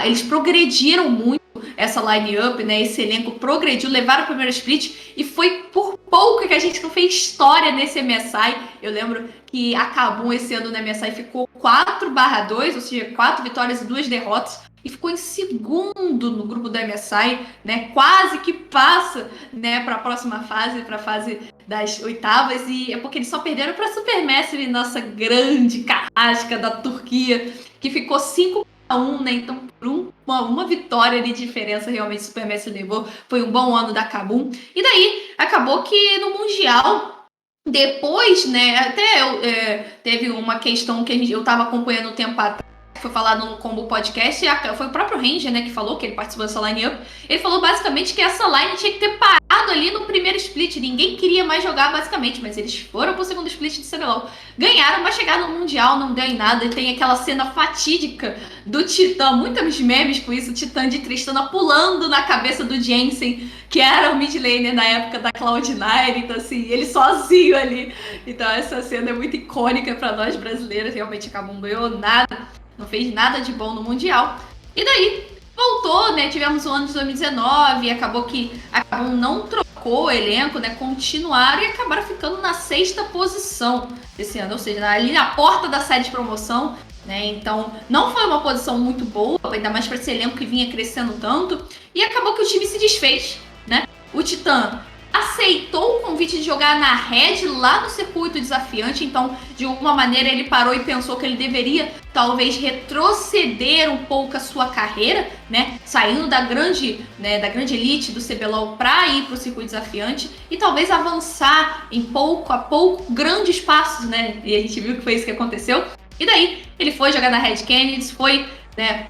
eles progrediram muito essa line-up, né? Esse elenco progrediu, levaram o primeiro split e foi por pouco que a gente não fez história nesse MSI. Eu lembro que a Kabum esse ano no MSI ficou 4/2, ou seja, 4 vitórias e 2 derrotas, e ficou em segundo no grupo do MSI, né? Quase que passa, né, para a próxima fase, para a fase das oitavas, e é porque eles só perderam para Supermassive, nossa grande carrasca da Turquia, que ficou 5-1, né? Então, por uma vitória de diferença, realmente o Supermassive levou. Foi um bom ano da Kabum. E daí, acabou que no Mundial, depois, né, até teve uma questão que eu estava acompanhando um tempo atrás, foi falado no Combo Podcast, foi o próprio Ranger, né, que falou, que ele participou dessa line-up. Ele falou basicamente que essa line tinha que ter parado ali no primeiro split. Ninguém queria mais jogar, basicamente, mas eles foram pro segundo split de CBLOL. Ganharam, mas chegaram no Mundial, não deu em nada. E tem aquela cena fatídica do Titã, muitos memes com isso, o Titã de Tristana pulando na cabeça do Jensen, que era o mid laner na época da Cloud9, então assim, ele sozinho ali. Então essa cena é muito icônica pra nós brasileiros, realmente acabou, não ganhou nada, não fez nada de bom no Mundial. E daí, voltou, né, tivemos o ano de 2019, e acabou que não trocou o elenco, né, continuaram e acabaram ficando na 6ª posição desse ano, ou seja, ali na porta da série de promoção, né, então não foi uma posição muito boa, ainda mais para esse elenco que vinha crescendo tanto, e acabou que o time se desfez, né, o Titã aceitou o convite de jogar na Red lá no circuito desafiante, então de alguma maneira ele parou e pensou que ele deveria talvez retroceder um pouco a sua carreira, né, saindo da grande elite do CBLOL para ir para o circuito desafiante e talvez avançar em pouco a pouco grandes passos, né, e a gente viu que foi isso que aconteceu. E daí ele foi jogar na Red Canids, foi, né,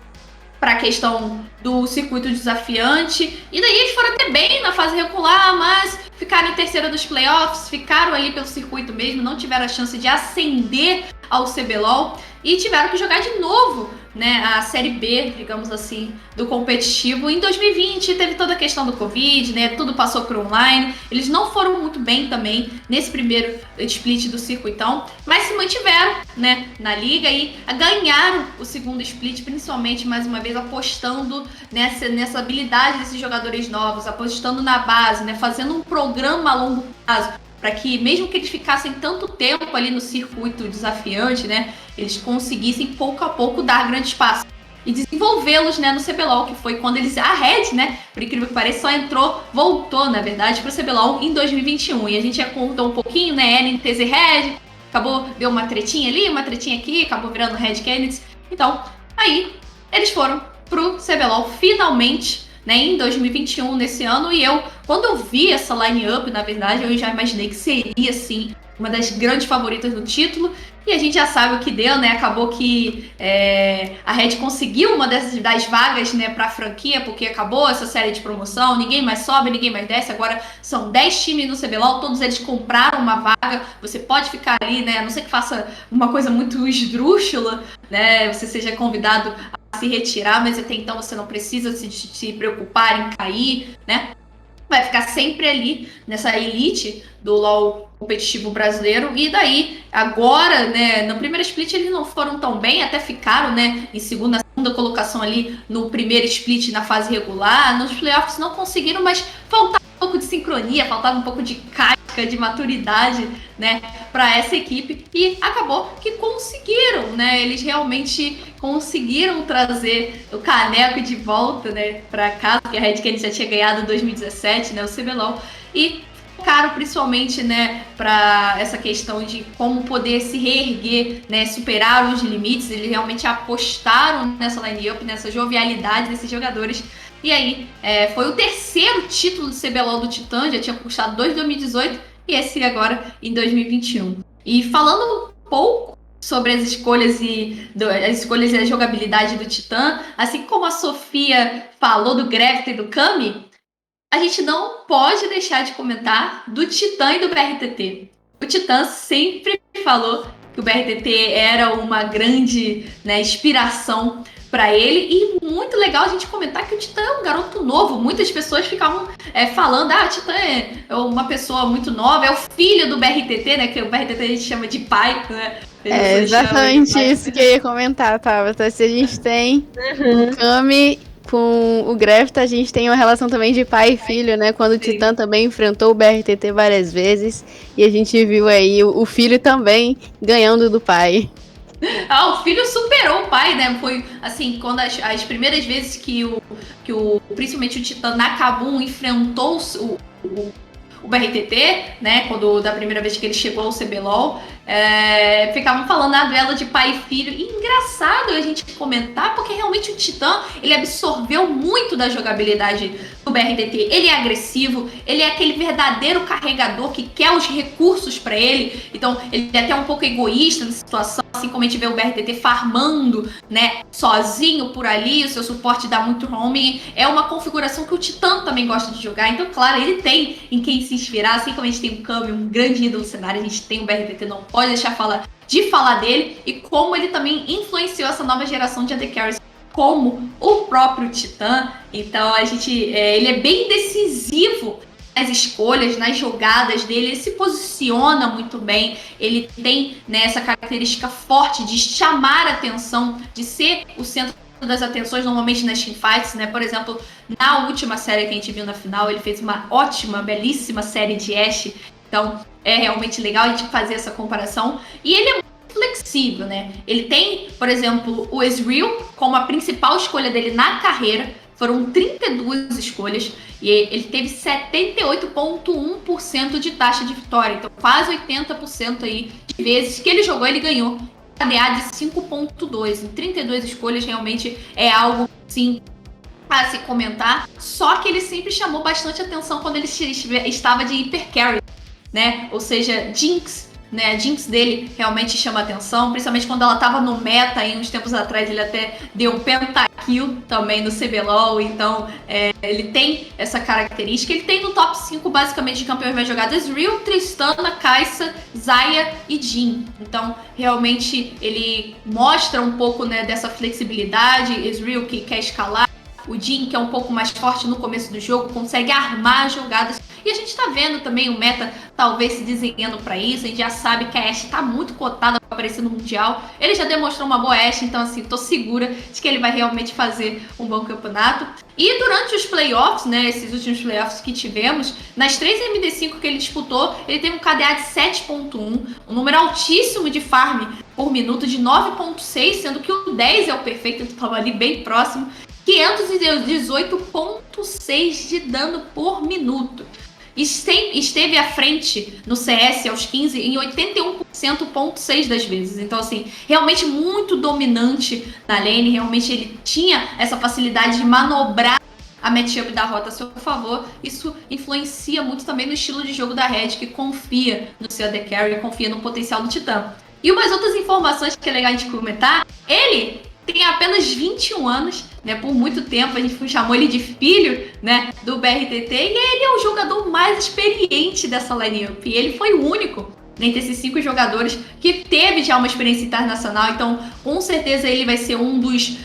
para a questão do circuito desafiante, e daí eles foram até bem na fase regular, mas ficaram em terceira dos playoffs, ficaram ali pelo circuito mesmo, não tiveram a chance de ascender ao CBLOL, e tiveram que jogar de novo, né, a Série B, digamos assim, do competitivo. Em 2020 teve toda a questão do Covid, né, tudo passou por online. Eles não foram muito bem também nesse primeiro split do circuitão, mas se mantiveram, né, na liga e ganharam o segundo split, principalmente, mais uma vez, apostando nessa habilidade desses jogadores novos, apostando na base, né, fazendo um programa a longo prazo, para que mesmo que eles ficassem tanto tempo ali no circuito desafiante, né, eles conseguissem pouco a pouco dar grande espaço e desenvolvê-los, né, no CBLOL, que foi quando eles, a Red, né, por incrível que pareça, só voltou, na verdade, para o CBLOL em 2021, e a gente já contou um pouquinho, né, NTZ Red, acabou, deu uma tretinha ali, uma tretinha aqui, acabou virando Red Kennedy, então, aí, eles foram pro CBLOL finalmente, né, em 2021, nesse ano, e quando eu vi essa line-up, na verdade, eu já imaginei que seria, assim, uma das grandes favoritas do título, e a gente já sabe o que deu, né, acabou que a Red conseguiu uma das vagas, né, pra franquia, porque acabou essa série de promoção, ninguém mais sobe, ninguém mais desce, agora são 10 times no CBLOL, todos eles compraram uma vaga, você pode ficar ali, né, a não ser que faça uma coisa muito esdrúxula, né, você seja convidado a se retirar, mas até então você não precisa se preocupar em cair, né? Vai ficar sempre ali nessa elite do LoL competitivo brasileiro. E daí, agora, né, no primeiro split eles não foram tão bem, até ficaram, né, em segunda colocação ali no primeiro split na fase regular. Nos playoffs não conseguiram, mas faltava um pouco de sincronia, faltava um pouco de casca, de maturidade, né, para essa equipe, e acabou que conseguiram, né, eles realmente conseguiram trazer o caneco de volta, né, para casa, que a Red Kennedy já tinha ganhado em 2017, né, o CBLOL, e focaram principalmente, né, para essa questão de como poder se reerguer, né, superar os limites. Eles realmente apostaram nessa line-up, nessa jovialidade desses jogadores. E aí, foi o terceiro título do CBLOL do Titã, já tinha conquistado 2 em 2018 e esse agora em 2021. E falando um pouco sobre as escolhas e a jogabilidade do Titã, assim como a Sofia falou do Gravity e do Kami, a gente não pode deixar de comentar do Titã e do BRTT. O Titã sempre falou que o BRTT era uma grande, né, inspiração para ele, e muito legal a gente comentar que o Titã é um garoto novo. Muitas pessoas ficavam falando, o Titã é uma pessoa muito nova, é o filho do BRTT, né, que o BRTT a gente chama de pai, né? É exatamente isso que eu ia comentar, Tabata. Se a gente tem o Kami com o Grefta, a gente tem uma relação também de pai e filho, né? Quando o Titã também enfrentou o BRTT várias vezes, e a gente viu aí o filho também ganhando do pai. O filho superou o pai, né? Foi assim, quando as primeiras vezes que principalmente o Titã na Kabum enfrentou o BRTT, né? Da primeira vez que ele chegou ao CBLOL, ficavam falando a duelo de pai e filho. E engraçado a gente comentar, porque realmente o Titã, ele absorveu muito da jogabilidade do BRTT. Ele é agressivo, ele é aquele verdadeiro carregador que quer os recursos para ele. Então, ele é até um pouco egoísta na situação, assim como a gente vê o BRTT farmando, né, sozinho por ali, o seu suporte dá muito roaming. É uma configuração que o Titã também gosta de jogar. Então, claro, ele tem em quem se inspirar, assim como a gente tem o Kami, um grande ídolo do cenário, a gente tem o BRTT, não pode deixar de falar dele, e como ele também influenciou essa nova geração de AD Carries, como o próprio Titã. Então ele é bem decisivo nas escolhas, nas jogadas dele, ele se posiciona muito bem, ele tem, né, essa característica forte de chamar a atenção, de ser o centro das atenções normalmente nas teamfights, né? Por exemplo, na última série que a gente viu na final, ele fez uma ótima, belíssima série de Ashe. Então é realmente legal a gente fazer essa comparação. E ele é muito flexível, né? Ele tem, por exemplo, o Ezreal como a principal escolha dele na carreira. Foram 32 escolhas e ele teve 78,1% de taxa de vitória. Então quase 80% aí de vezes que ele jogou, ele ganhou. KDA de 5,2 em 32 escolhas, realmente é algo, sim, a se comentar. Só que ele sempre chamou bastante atenção quando ele estava de hyper carry, né? Ou seja, Jinx, né? A Jinx dele realmente chama atenção, principalmente quando ela estava no meta aí uns tempos atrás. Ele até deu um pentakill kill também no CBLOL, então ele tem essa característica. Ele tem no top 5 basicamente de campeões mais jogadas Ezreal, Tristana, Kai'Sa, Xayah e Jhin. Então realmente ele mostra um pouco, né, dessa flexibilidade. Ezreal que quer escalar, o Jhin que é um pouco mais forte no começo do jogo, consegue armar jogadas. E a gente tá vendo também o meta talvez se desenhando para isso. A gente já sabe que a Ashe tá muito cotada para aparecer no Mundial. Ele já demonstrou uma boa Ashe, então assim, tô segura de que ele vai realmente fazer um bom campeonato. E durante os playoffs, né, esses últimos playoffs que tivemos, nas 3 MD5 que ele disputou, ele teve um KDA de 7.1, um número altíssimo de farm por minuto de 9.6, sendo que o 10 é o perfeito, ele tava ali bem próximo. 518.6 de dano por minuto. Esteve à frente no CS aos 15 em 81,6% das vezes. Então, assim, realmente muito dominante na lane. Realmente ele tinha essa facilidade de manobrar a matchup da rota a seu favor. Isso influencia muito também no estilo de jogo da Red, que confia no seu AD Carry, confia no potencial do Titã. E umas outras informações que é legal a gente comentar, ele tem apenas 21 anos, né? Por muito tempo a gente chamou ele de filho, né, do BRTT, e ele é o jogador mais experiente dessa lineup. E ele foi o único entre esses 5 jogadores que teve já uma experiência internacional. Então, com certeza ele vai ser um dos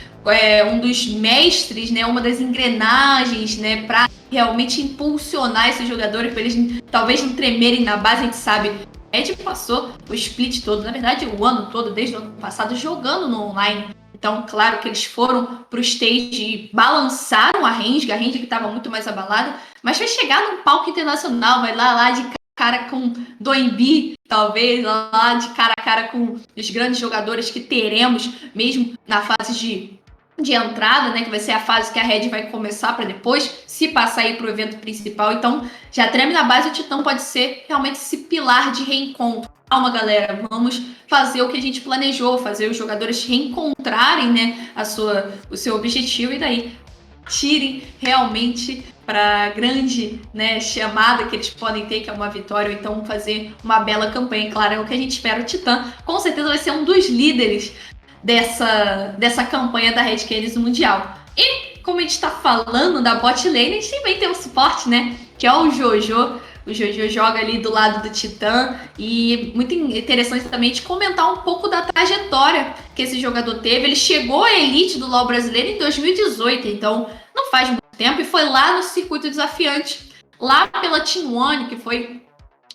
mestres, né, uma das engrenagens, né, para realmente impulsionar esses jogadores, para eles talvez não tremerem na base. A gente sabe, Ed passou o split todo, na verdade o ano todo, desde o ano passado, jogando no online. Então, claro que eles foram pro stage e balançaram a range que estava muito mais abalada, mas vai chegar num palco internacional, vai lá de cara com Doinbi, talvez, lá de cara a cara com os grandes jogadores que teremos, mesmo na fase de entrada, né, que vai ser a fase que a Red vai começar para depois se passar aí pro evento principal. Então, já treme na base, o Titã pode ser realmente esse pilar de reencontro. Calma, galera, vamos fazer o que a gente planejou, fazer os jogadores reencontrarem, né, o seu objetivo, e daí tirem realmente para a grande, né, chamada que eles podem ter, que é uma vitória, ou então fazer uma bela campanha. Claro, é o que a gente espera. O Titã com certeza vai ser um dos líderes dessa campanha da Red Canids no Mundial. E como a gente está falando da bot lane, a gente também tem um suporte, né, que é o Jojo. O Jojo joga ali do lado do Titã, e muito interessante também de comentar um pouco da trajetória que esse jogador teve. Ele chegou à elite do LoL brasileiro em 2018, então não faz muito tempo, e foi lá no circuito desafiante, lá pela Team One, que foi,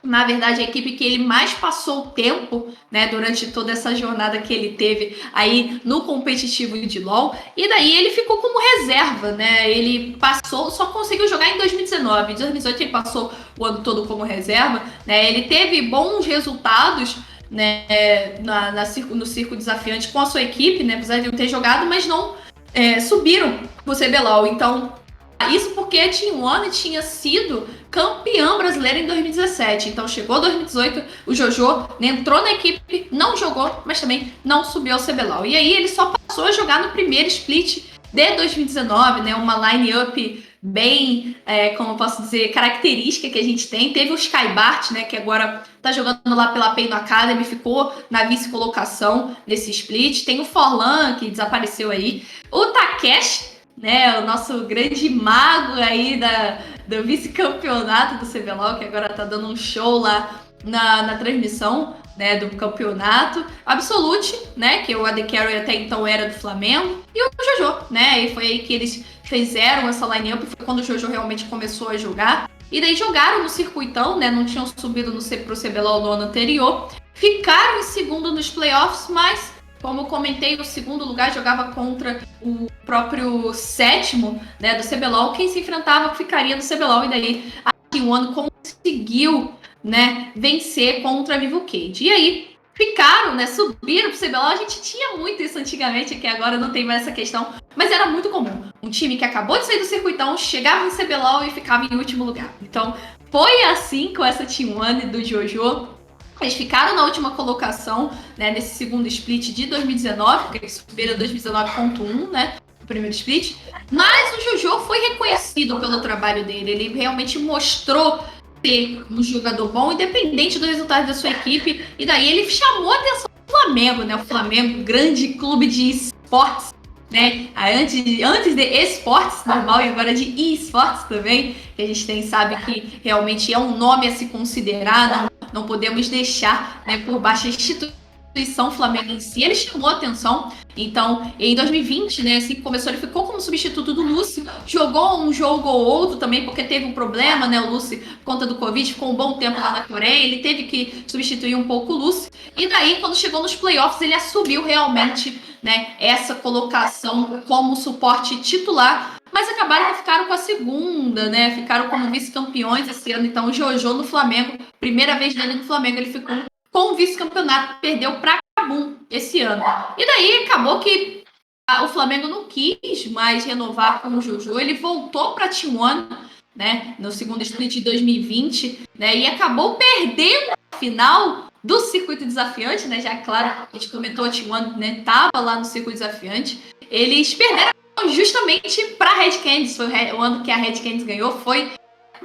na verdade, a equipe que ele mais passou o tempo, né, durante toda essa jornada que ele teve aí no competitivo de LoL. E daí ele ficou como reserva, né? Ele só conseguiu jogar em 2019. Em 2018 ele passou o ano todo como reserva, né? Ele teve bons resultados, né, no circo desafiante com a sua equipe, né? Apesar de não ter jogado, mas não subiram pro CBLOL. Então, isso porque a Team One tinha sido campeã brasileira em 2017. Então chegou 2018, o Jojo entrou na equipe, não jogou, mas também não subiu ao CBLOL. E aí ele só passou a jogar no primeiro split de 2019, né? Uma line-up bem, como eu posso dizer, característica que a gente tem. Teve o Skybart, né, que agora tá jogando lá pela Peino Academy, ficou na vice-colocação nesse split. Tem o Forlan, que desapareceu aí. O Takeshi, né, o nosso grande mago aí do vice-campeonato do CBLOL, que agora tá dando um show lá na transmissão, né, do campeonato. Absolute, né, que o AD Carry até então era do Flamengo, e o Jojo, né, e foi aí que eles fizeram essa line-up, foi quando o Jojo realmente começou a jogar. E daí jogaram no circuitão, né, não tinham subido pro CBLOL no ano anterior, ficaram em segundo nos playoffs, mas, como eu comentei, no segundo lugar jogava contra o próprio sétimo, né, do CBLOL. Quem se enfrentava ficaria no CBLOL, e daí a T1 conseguiu, né, vencer contra a Vivo Cage. E aí ficaram, né, subiram pro CBLOL. A gente tinha muito isso antigamente, que agora não tem mais essa questão, mas era muito comum. Um time que acabou de sair do circuitão chegava no CBLOL e ficava em último lugar. Então foi assim com essa T1 do Jojo. Eles ficaram na última colocação, né, nesse segundo split de 2019, porque eles subiram 2019.1, né, o primeiro split. Mas o Jojo foi reconhecido pelo trabalho dele. Ele realmente mostrou ser um jogador bom, independente do resultado da sua equipe. E daí ele chamou a atenção do Flamengo, né, o Flamengo, grande clube de esportes né? Antes de esportes normal e agora de esportes também, que a gente sabe que realmente é um nome a se considerar, não podemos deixar, né, por baixo a instituição Flamengo em si. Ele chamou a atenção. Então, em 2020, né, assim que começou, ele ficou como substituto do Lúcio, jogou um jogo ou outro também, porque teve um problema, né, o Lúcio, por conta do Covid, ficou um bom tempo lá na Coreia, ele teve que substituir um pouco o Lúcio, e daí, quando chegou nos playoffs, ele assumiu realmente, né, essa colocação como suporte titular, mas acabaram que ficaram com a segunda, né, ficaram como vice-campeões esse ano. Então o Jojo no Flamengo, primeira vez dele no Flamengo, ele ficou com o vice-campeonato, perdeu para Cabum esse ano. E daí acabou que o Flamengo não quis mais renovar com o Jojo, ele voltou para T1, né, no segundo split de 2020, né, e acabou perdendo a final do circuito desafiante, né, já claro, a gente comentou, a T1, né, tava lá no circuito desafiante, eles perderam justamente para a Red Canids. Foi o ano que a Red Canids ganhou, foi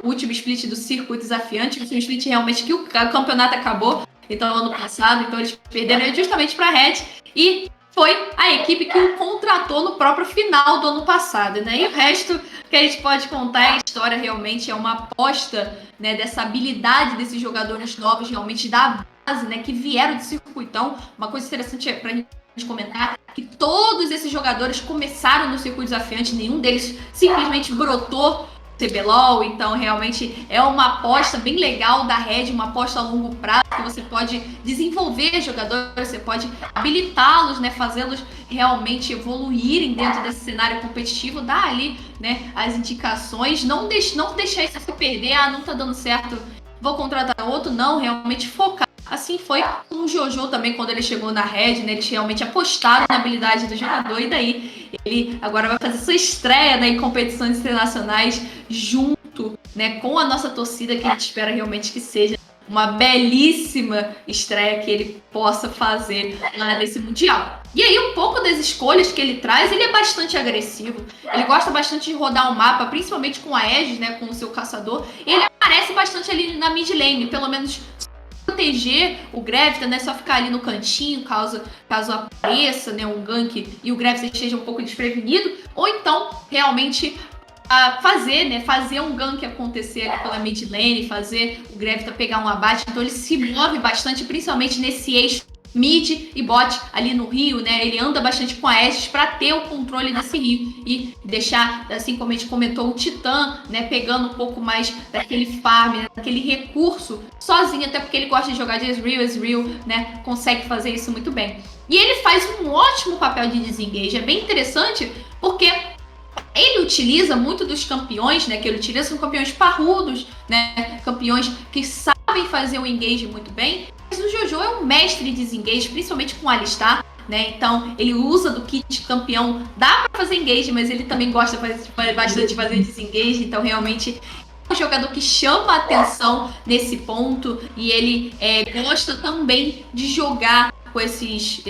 o último split do circuito desafiante, o último split realmente que o campeonato acabou, então ano passado, então eles perderam justamente para a Red, e foi a equipe que o contratou no próprio final do ano passado, né? E o resto que a gente pode contar é a história, realmente é uma aposta, né, dessa habilidade desses jogadores novos, realmente da base, né, que vieram do circuitão. Uma coisa interessante para a gente comentar que todos esses jogadores começaram no circuito desafiante, nenhum deles simplesmente brotou CBLOL, então realmente é uma aposta bem legal da Red, uma aposta a longo prazo, que você pode desenvolver jogadores, você pode habilitá-los, né, fazê-los realmente evoluírem dentro desse cenário competitivo, dar ali, né, as indicações, não deixar isso se perder, não tá dando certo, vou contratar outro, não, realmente focar. Assim foi com o Jojo também, quando ele chegou na Red, né, eles realmente apostaram na habilidade do jogador, e daí ele agora vai fazer sua estreia, né, em competições internacionais junto, né, com a nossa torcida, que a gente espera realmente que seja uma belíssima estreia que ele possa fazer lá nesse Mundial. E aí, um pouco das escolhas que ele traz, ele é bastante agressivo, ele gosta bastante de rodar o mapa, principalmente com a Aegis, né, com o seu caçador, e ele aparece bastante ali na mid lane, pelo menos proteger o Gravita, né, só ficar ali no cantinho, caso apareça, né, um gank e o Gravita esteja um pouco desprevenido, ou então realmente fazer um gank acontecer ali pela mid lane, fazer o Gravita pegar um abate. Então ele se move bastante, principalmente nesse eixo mid e bot ali no rio, né? Ele anda bastante com a Aegis para ter o controle desse rio e deixar, assim como a gente comentou, o Titã, né, pegando um pouco mais daquele farm, né, daquele recurso sozinho, até porque ele gosta de jogar de Ezreal, né, consegue fazer isso muito bem. E ele faz um ótimo papel de desengage, é bem interessante porque ele utiliza muito dos campeões, né, que ele utiliza são campeões parrudos, né, campeões que sabem fazer o engage muito bem. Mas o Jojo é um mestre de desengage, principalmente com Alistar, né? Então ele usa do kit campeão, dá pra fazer engage, mas ele também gosta bastante de fazer desengage, então realmente é um jogador que chama a atenção nesse ponto, e ele gosta também de jogar com esses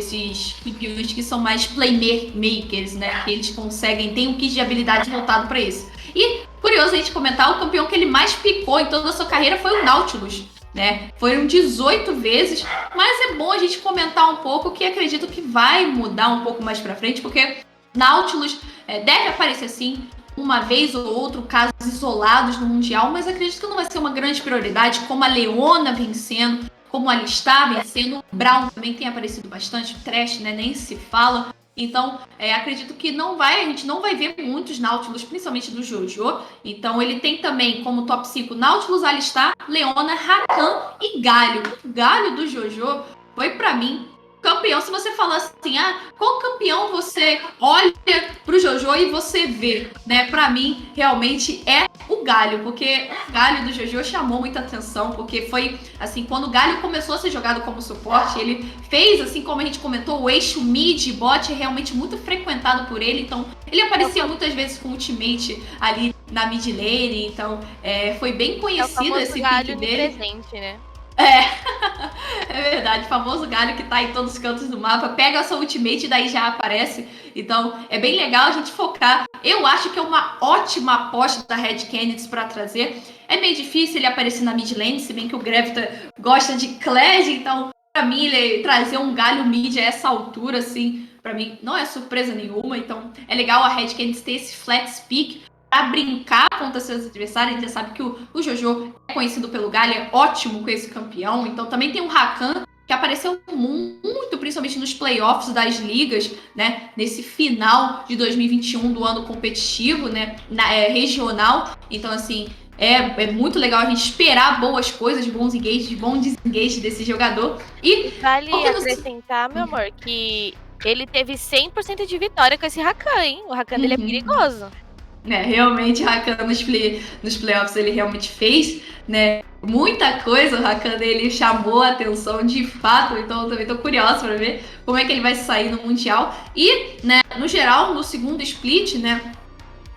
campeões que são mais playmakers, né? Que eles conseguem, tem um kit de habilidade voltado para isso. E curioso a gente comentar, o campeão que ele mais picou em toda a sua carreira foi o Nautilus, né? Foram 18 vezes, mas é bom a gente comentar um pouco, que acredito que vai mudar um pouco mais pra frente, porque Nautilus deve aparecer sim uma vez ou outro, casos isolados no Mundial, mas acredito que não vai ser uma grande prioridade, como a Leona vencendo, como a Alistar vencendo, o Brown também tem aparecido bastante, o Thresh, né, nem se fala. Então, acredito que a gente não vai ver muitos Nautilus, principalmente do Jojo. Então, ele tem também como top 5 Nautilus, Alistar, Leona, Rakan e Galio. O Galio do Jojo foi, pra mim, campeão. Se você falar assim, qual campeão você olha pro Jojo e você vê, né? Pra mim, realmente é o Galio, porque o Galio do Jojo chamou muita atenção, porque foi, assim, quando o Galio começou a ser jogado como suporte, ele fez, assim como a gente comentou, o eixo mid e bot é realmente muito frequentado por ele, então ele aparecia muitas vezes com ultimate ali na mid lane, então foi bem conhecido esse pick dele. Presente, né? É verdade, o famoso galho que tá em todos os cantos do mapa, pega a sua ultimate e daí já aparece. Então é bem legal a gente focar. Eu acho que é uma ótima aposta da Red Canids para trazer. É meio difícil ele aparecer na mid lane, se bem que o Gravita gosta de Clash, então pra mim, ele trazer um galho mid a essa altura, assim, pra mim não é surpresa nenhuma. Então é legal a Red Canids ter esse flex pick pra brincar contra seus adversários. A gente já sabe que o Jojo é conhecido pelo galho, é ótimo com esse campeão. Então também tem o Rakan, que apareceu muito, principalmente nos playoffs das ligas, né? Nesse final de 2021 do ano competitivo, né? Regional. Então, assim, é muito legal a gente esperar boas coisas, bons engages, bom desengage desse jogador. E vale acrescentar, meu amor, que ele teve 100% de vitória com esse Rakan, hein? O Rakan dele é perigoso. Realmente, o Rakan nos playoffs ele realmente fez, né? Muita coisa o Rakan dele chamou a atenção de fato, então eu também tô curiosa para ver como é que ele vai sair no Mundial. E, né, no geral, no segundo split, né,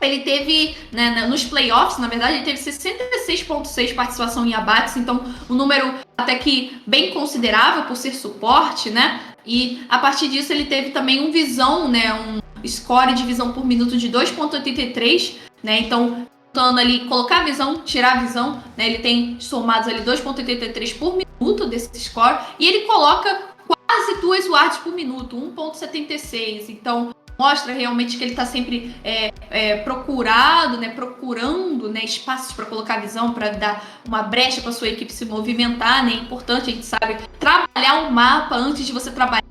ele teve, né, nos playoffs, na verdade, ele teve 66,6% participação em abates, então um número até que bem considerável por ser suporte, né? E a partir disso ele teve também um visão, né, um score de visão por minuto de 2,83, né? Então, tentando ali colocar a visão, tirar a visão, né? Ele tem somados ali 2,83 por minuto desse score e ele coloca quase 2 wards por minuto, 1,76. Então, mostra realmente que ele está sempre procurando, né, espaços para colocar a visão, para dar uma brecha para sua equipe se movimentar, né? É importante, a gente sabe, trabalhar o mapa antes de você trabalhar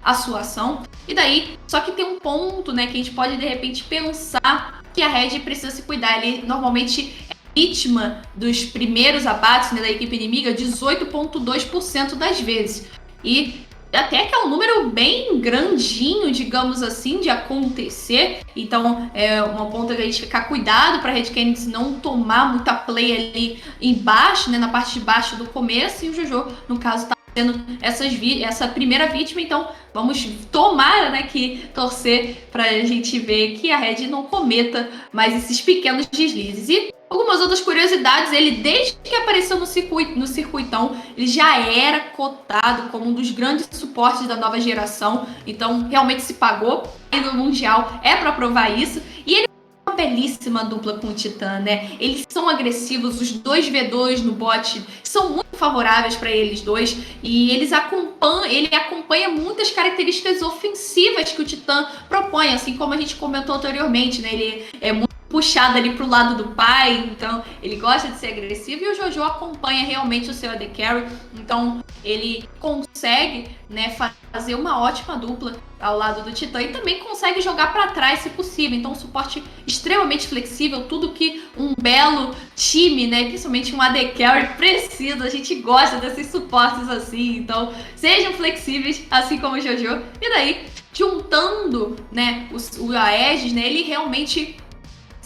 a sua ação. E daí, só que tem um ponto, né, que a gente pode de repente pensar que a Red precisa se cuidar. Ele normalmente é vítima dos primeiros abates, né, da equipe inimiga 18,2% das vezes. E até que é um número bem grandinho, digamos assim, de acontecer. Então, é uma ponta que a gente ficar cuidado para a Red Canids não tomar muita play ali embaixo, né, na parte de baixo do começo. E o Jojo, no caso, tá sendo essa primeira vítima. Então, vamos tomar, né, que torcer para a gente ver que a Red não cometa mais esses pequenos deslizes. E algumas outras curiosidades, ele desde que apareceu no circuitão, ele já era cotado como um dos grandes suportes da nova geração, então realmente se pagou. E no Mundial é para provar isso. E ele é uma belíssima dupla com o Titã, né? Eles são agressivos, os dois V2 no bot são muito favoráveis para eles dois, e ele acompanha muitas características ofensivas que o Titã propõe, assim como a gente comentou anteriormente, né? Ele é muito puxado ali pro lado do pai, então ele gosta de ser agressivo, e o Jojo acompanha realmente o seu AD Carry, então ele consegue, né, fazer uma ótima dupla ao lado do Titã e também consegue jogar para trás se possível, então um suporte extremamente flexível, tudo que um belo time, né, principalmente um AD Carry precisa. A gente gosta desses suportes assim, então sejam flexíveis, assim como o Jojo. E daí, juntando, né, o Aegis, né, ele realmente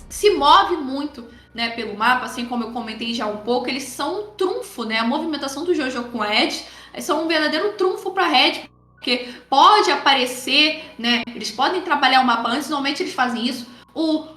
se move muito, né, pelo mapa, assim como eu comentei já um pouco. Eles são um trunfo, né? A movimentação do Jojo com a Edge são um verdadeiro trunfo para a Red, porque pode aparecer, né? Eles podem trabalhar o mapa antes, normalmente eles fazem isso.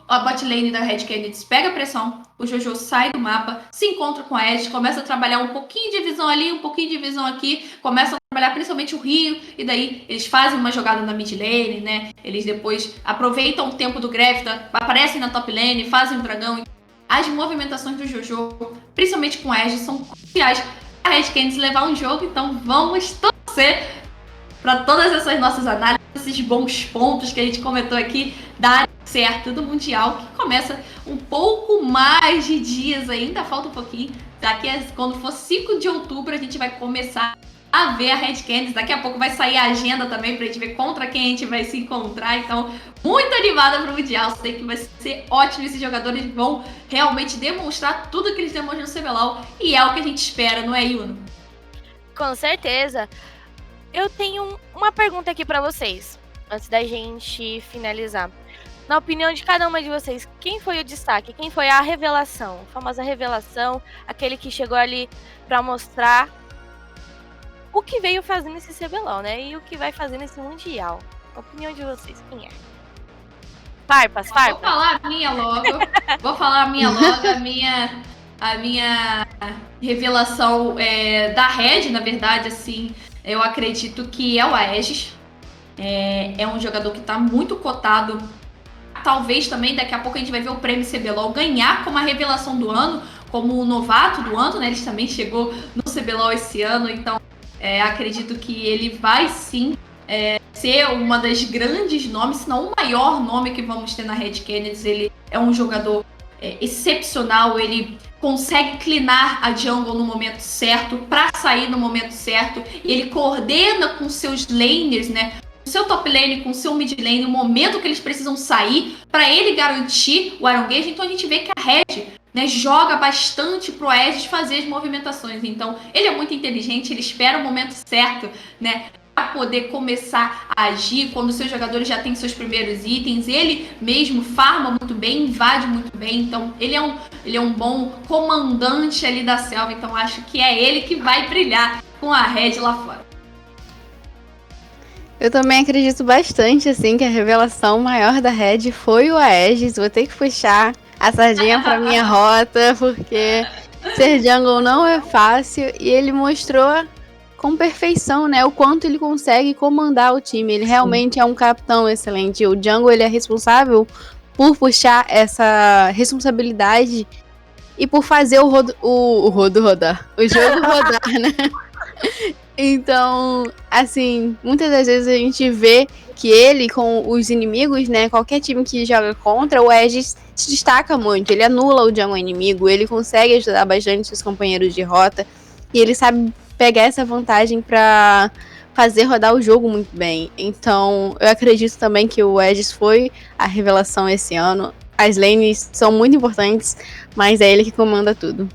A bot lane da Red Canids pega a pressão, o Jojo sai do mapa, se encontra com a Edge, começa a trabalhar um pouquinho de visão ali, um pouquinho de visão aqui, começa a trabalhar principalmente o Rio, e daí eles fazem uma jogada na mid lane, né? Eles depois aproveitam o tempo do Grefta, aparecem na top lane, fazem o dragão. As movimentações do Jojo, principalmente com a Edge, são cruciais para a Red Canids levar um jogo, então vamos torcer para todas essas nossas análises, esses bons pontos que a gente comentou aqui, darem certo do Mundial, que começa um pouco mais de dias ainda, falta um pouquinho. Daqui quando for 5 de outubro, a gente vai começar a ver a Red Canids. Daqui a pouco vai sair a agenda também pra gente ver contra quem a gente vai se encontrar. Então, muito animada pro Mundial. Sei que vai ser ótimo. Esses jogadores vão realmente demonstrar tudo que eles demonstram no CBLOL. E é o que a gente espera, não é, Yuno? Com certeza. Eu tenho uma pergunta aqui pra vocês, antes da gente finalizar. Na opinião de cada uma de vocês, quem foi o destaque? Quem foi a revelação? A famosa revelação, aquele que chegou ali pra mostrar o que veio fazendo nesse CBLOL, né? E o que vai fazer nesse Mundial. A opinião de vocês, quem é? Farpas. Vou falar a minha logo. A minha revelação da Red, na verdade, assim, eu acredito que é o Aegis. É um jogador que tá muito cotado. Talvez também, daqui a pouco a gente vai ver o prêmio CBLOL ganhar como a revelação do ano, como o novato do ano, né? Ele também chegou no CBLOL esse ano, então Acredito que ele vai sim ser uma das grandes nomes, se não o maior nome que vamos ter na Red Canids. Ele é um jogador excepcional, ele consegue clinar a jungle no momento certo, para sair no momento certo, e ele coordena com seus laners, né? Com seu top lane, com seu mid lane, o momento que eles precisam sair, para ele garantir o Iron Gage. Então a gente vê que a Red, né, joga bastante pro Aegis fazer as movimentações. Então ele é muito inteligente, ele espera o momento certo, né, para poder começar a agir quando os seus jogadores já têm seus primeiros itens. Ele mesmo farma muito bem, invade muito bem. Então ele é um bom comandante ali da selva. Então acho que é ele que vai brilhar com a Red lá fora. Eu também acredito bastante, assim, que a revelação maior da Red foi o Aegis. Vou ter que puxar a sardinha pra minha rota, porque ser jungle não é fácil. E ele mostrou com perfeição, né, o quanto ele consegue comandar o time. Ele realmente é um capitão excelente. O jungle, ele é responsável por puxar essa responsabilidade e por fazer o jogo rodar, né? Então, assim, muitas das vezes a gente vê que ele, com os inimigos, né, qualquer time que joga contra, o Aegis se destaca muito. Ele anula o jungle inimigo, ele consegue ajudar bastante seus companheiros de rota, e ele sabe pegar essa vantagem pra fazer rodar o jogo muito bem. Então, eu acredito também que o Aegis foi a revelação esse ano. As lanes são muito importantes, mas é ele que comanda tudo.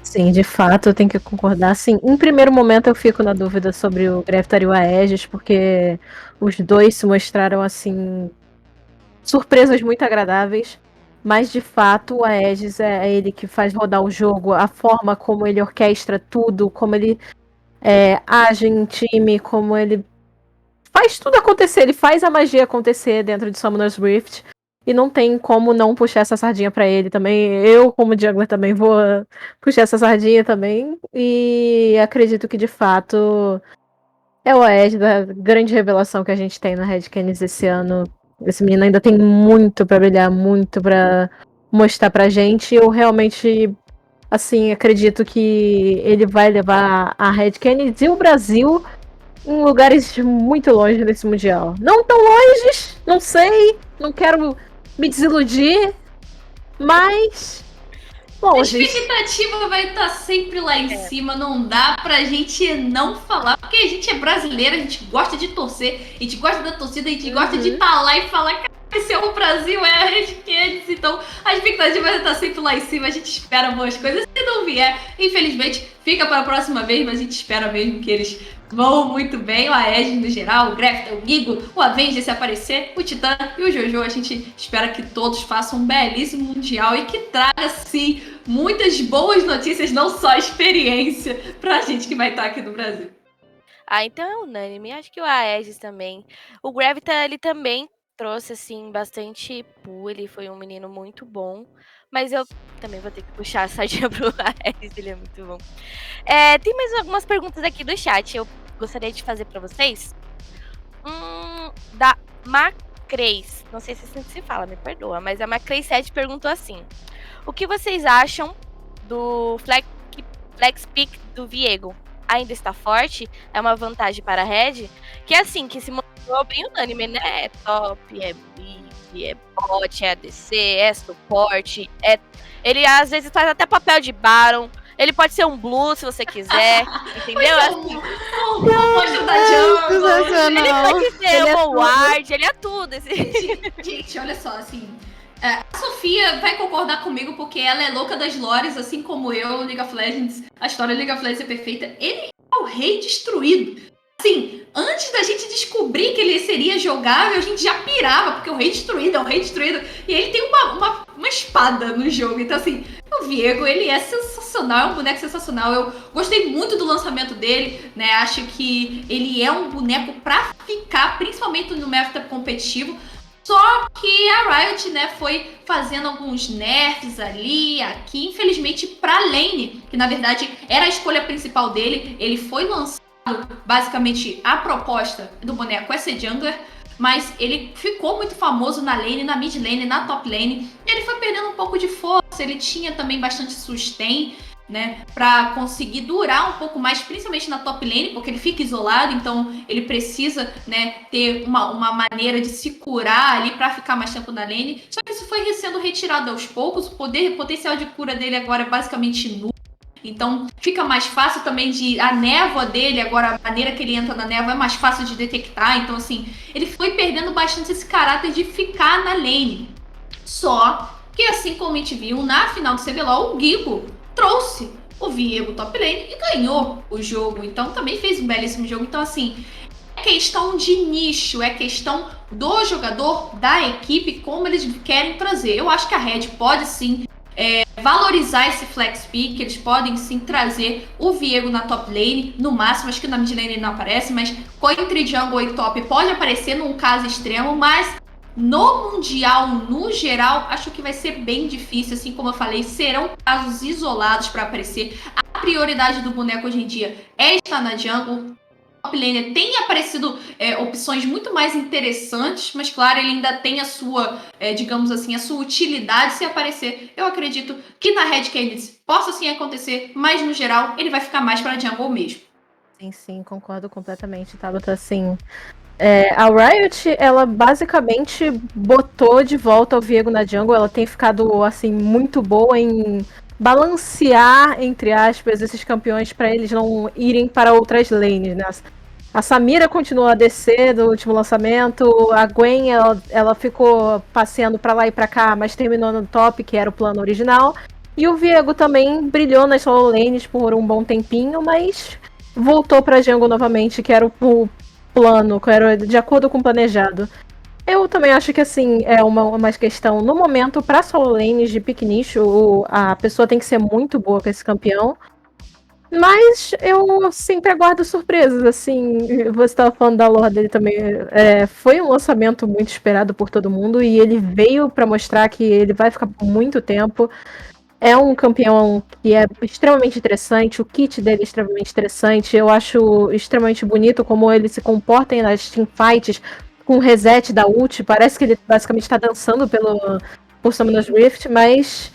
Sim, de fato, eu tenho que concordar. Sim, em primeiro momento eu fico na dúvida sobre o Gravatar e o Aegis, porque os dois se mostraram, assim, surpresas muito agradáveis. Mas, de fato, o Aegis é ele que faz rodar o jogo, a forma como ele orquestra tudo, como ele age em time, como ele faz tudo acontecer, ele faz a magia acontecer dentro de Summoner's Rift. E não tem como não puxar essa sardinha pra ele também. Eu, como jungler, também vou puxar essa sardinha também. E acredito que, de fato, é o Aegis da grande revelação que a gente tem na Red Canids esse ano. Esse menino ainda tem muito pra brilhar, muito pra mostrar pra gente. Eu realmente, assim, acredito que ele vai levar a Red Canids e o Brasil em lugares muito longe desse Mundial. Não tão longe, não sei, não quero me desiludir, mas A expectativa vai estar sempre lá em cima, não dá pra gente não falar, porque a gente é brasileiro, a gente gosta de torcer, a gente gosta da torcida, a gente gosta de estar lá e falar, cara, esse é o Brasil, é a Red Canids, então a expectativa vai estar sempre lá em cima, a gente espera boas coisas. Se não vier, infelizmente, fica para a próxima vez, mas a gente espera mesmo que eles vão muito bem. O Aegis no geral, o Gravatar, o Gigo, o Avenger se aparecer, o Titã e o Jojo. A gente espera que todos façam um belíssimo Mundial e que traga, sim, muitas boas notícias, não só experiência, pra gente que vai estar aqui no Brasil. Então é unânime. Acho que o Aegis também. O Gravatar, ele também trouxe, assim, bastante pool. Ele foi um menino muito bom. Mas eu também vou ter que puxar a sardinha pro Aegis, ele é muito bom. Tem mais algumas perguntas aqui do chat. Eu gostaria de fazer pra vocês. Da Macreis. Não sei se assim se fala, me perdoa. Mas a Macreis 7 perguntou assim: o que vocês acham do Flex Pick do Viego? Ainda está forte? É uma vantagem para a Red? Que é assim, que se mostrou bem unânime, né? É top, é mid, é bot, é ADC, é suporte. Ele às vezes faz até papel de Baron. Ele pode ser um blue se você quiser, entendeu? Assim, monstro da jungle. Ele pode ser um ward, ele é tudo. Gente, olha só, assim... a Sofia vai concordar comigo porque ela é louca das lores, assim como eu, League of Legends. A história do League of Legends é perfeita. Ele é o rei destruído. Assim, antes da gente descobrir que ele seria jogável, a gente já pirava, porque o rei destruído é o rei destruído. E ele tem uma espada no jogo. Então, assim, o Viego, ele é sensacional, é um boneco sensacional. Eu gostei muito do lançamento dele, né? Acho que ele é um boneco pra ficar, principalmente no meta competitivo. Só que a Riot, né, foi fazendo alguns nerfs ali, aqui, infelizmente pra lane, que na verdade era a escolha principal dele. Ele foi lançado, basicamente, a proposta do boneco é ser jungler, mas ele ficou muito famoso na lane, na mid lane, na top lane. Ele foi perdendo um pouco de força, ele tinha também bastante sustain, né, para conseguir durar um pouco mais, principalmente na top lane, porque ele fica isolado, então ele precisa, né, ter uma maneira de se curar ali para ficar mais tempo na lane. Só que isso foi sendo retirado aos poucos, o potencial de cura dele agora é basicamente nulo. Então fica mais fácil também a névoa dele, agora a maneira que ele entra na névoa é mais fácil de detectar. Então assim, ele foi perdendo bastante esse caráter de ficar na lane. Só que assim como a gente viu na final do CBLOL, o Gigo trouxe o Viego top lane e ganhou o jogo. Então também fez um belíssimo jogo. Então assim, é questão de nicho, é questão do jogador, da equipe, como eles querem trazer. Eu acho que a Red pode sim valorizar esse flex pick, eles podem sim trazer o Viego na top lane, no máximo, acho que na mid lane ele não aparece, mas entre jungle e top pode aparecer num caso extremo, mas no Mundial, no geral, acho que vai ser bem difícil, assim como eu falei, serão casos isolados para aparecer. A prioridade do boneco hoje em dia é estar na jungle. Top laner tem aparecido opções muito mais interessantes, mas claro, ele ainda tem a sua, digamos assim, a sua utilidade se aparecer. Eu acredito que na Red Canids possa sim acontecer, mas no geral ele vai ficar mais para jungle mesmo. Sim, concordo completamente, Tabata, assim. A Riot, ela basicamente botou de volta o Viego na jungle, ela tem ficado, assim, muito boa em balancear, entre aspas, esses campeões para eles não irem para outras lanes, né? A Samira continuou a descer do último lançamento, a Gwen, ela ficou passeando para lá e para cá, mas terminou no top, que era o plano original. E o Viego também brilhou nas solo lanes por um bom tempinho, mas voltou para jungle novamente, que era o plano, que era de acordo com o planejado. Eu também acho que, assim, é uma questão, no momento, para solo lanes de pick nicho, a pessoa tem que ser muito boa com esse campeão. Mas eu sempre aguardo surpresas, assim, você estava falando da lore dele também, foi um lançamento muito esperado por todo mundo e ele veio para mostrar que ele vai ficar por muito tempo. É um campeão que é extremamente interessante, o kit dele é extremamente interessante, eu acho extremamente bonito como ele se comporta nas teamfights com o reset da ult, parece que ele basicamente está dançando por Summoner's Rift, mas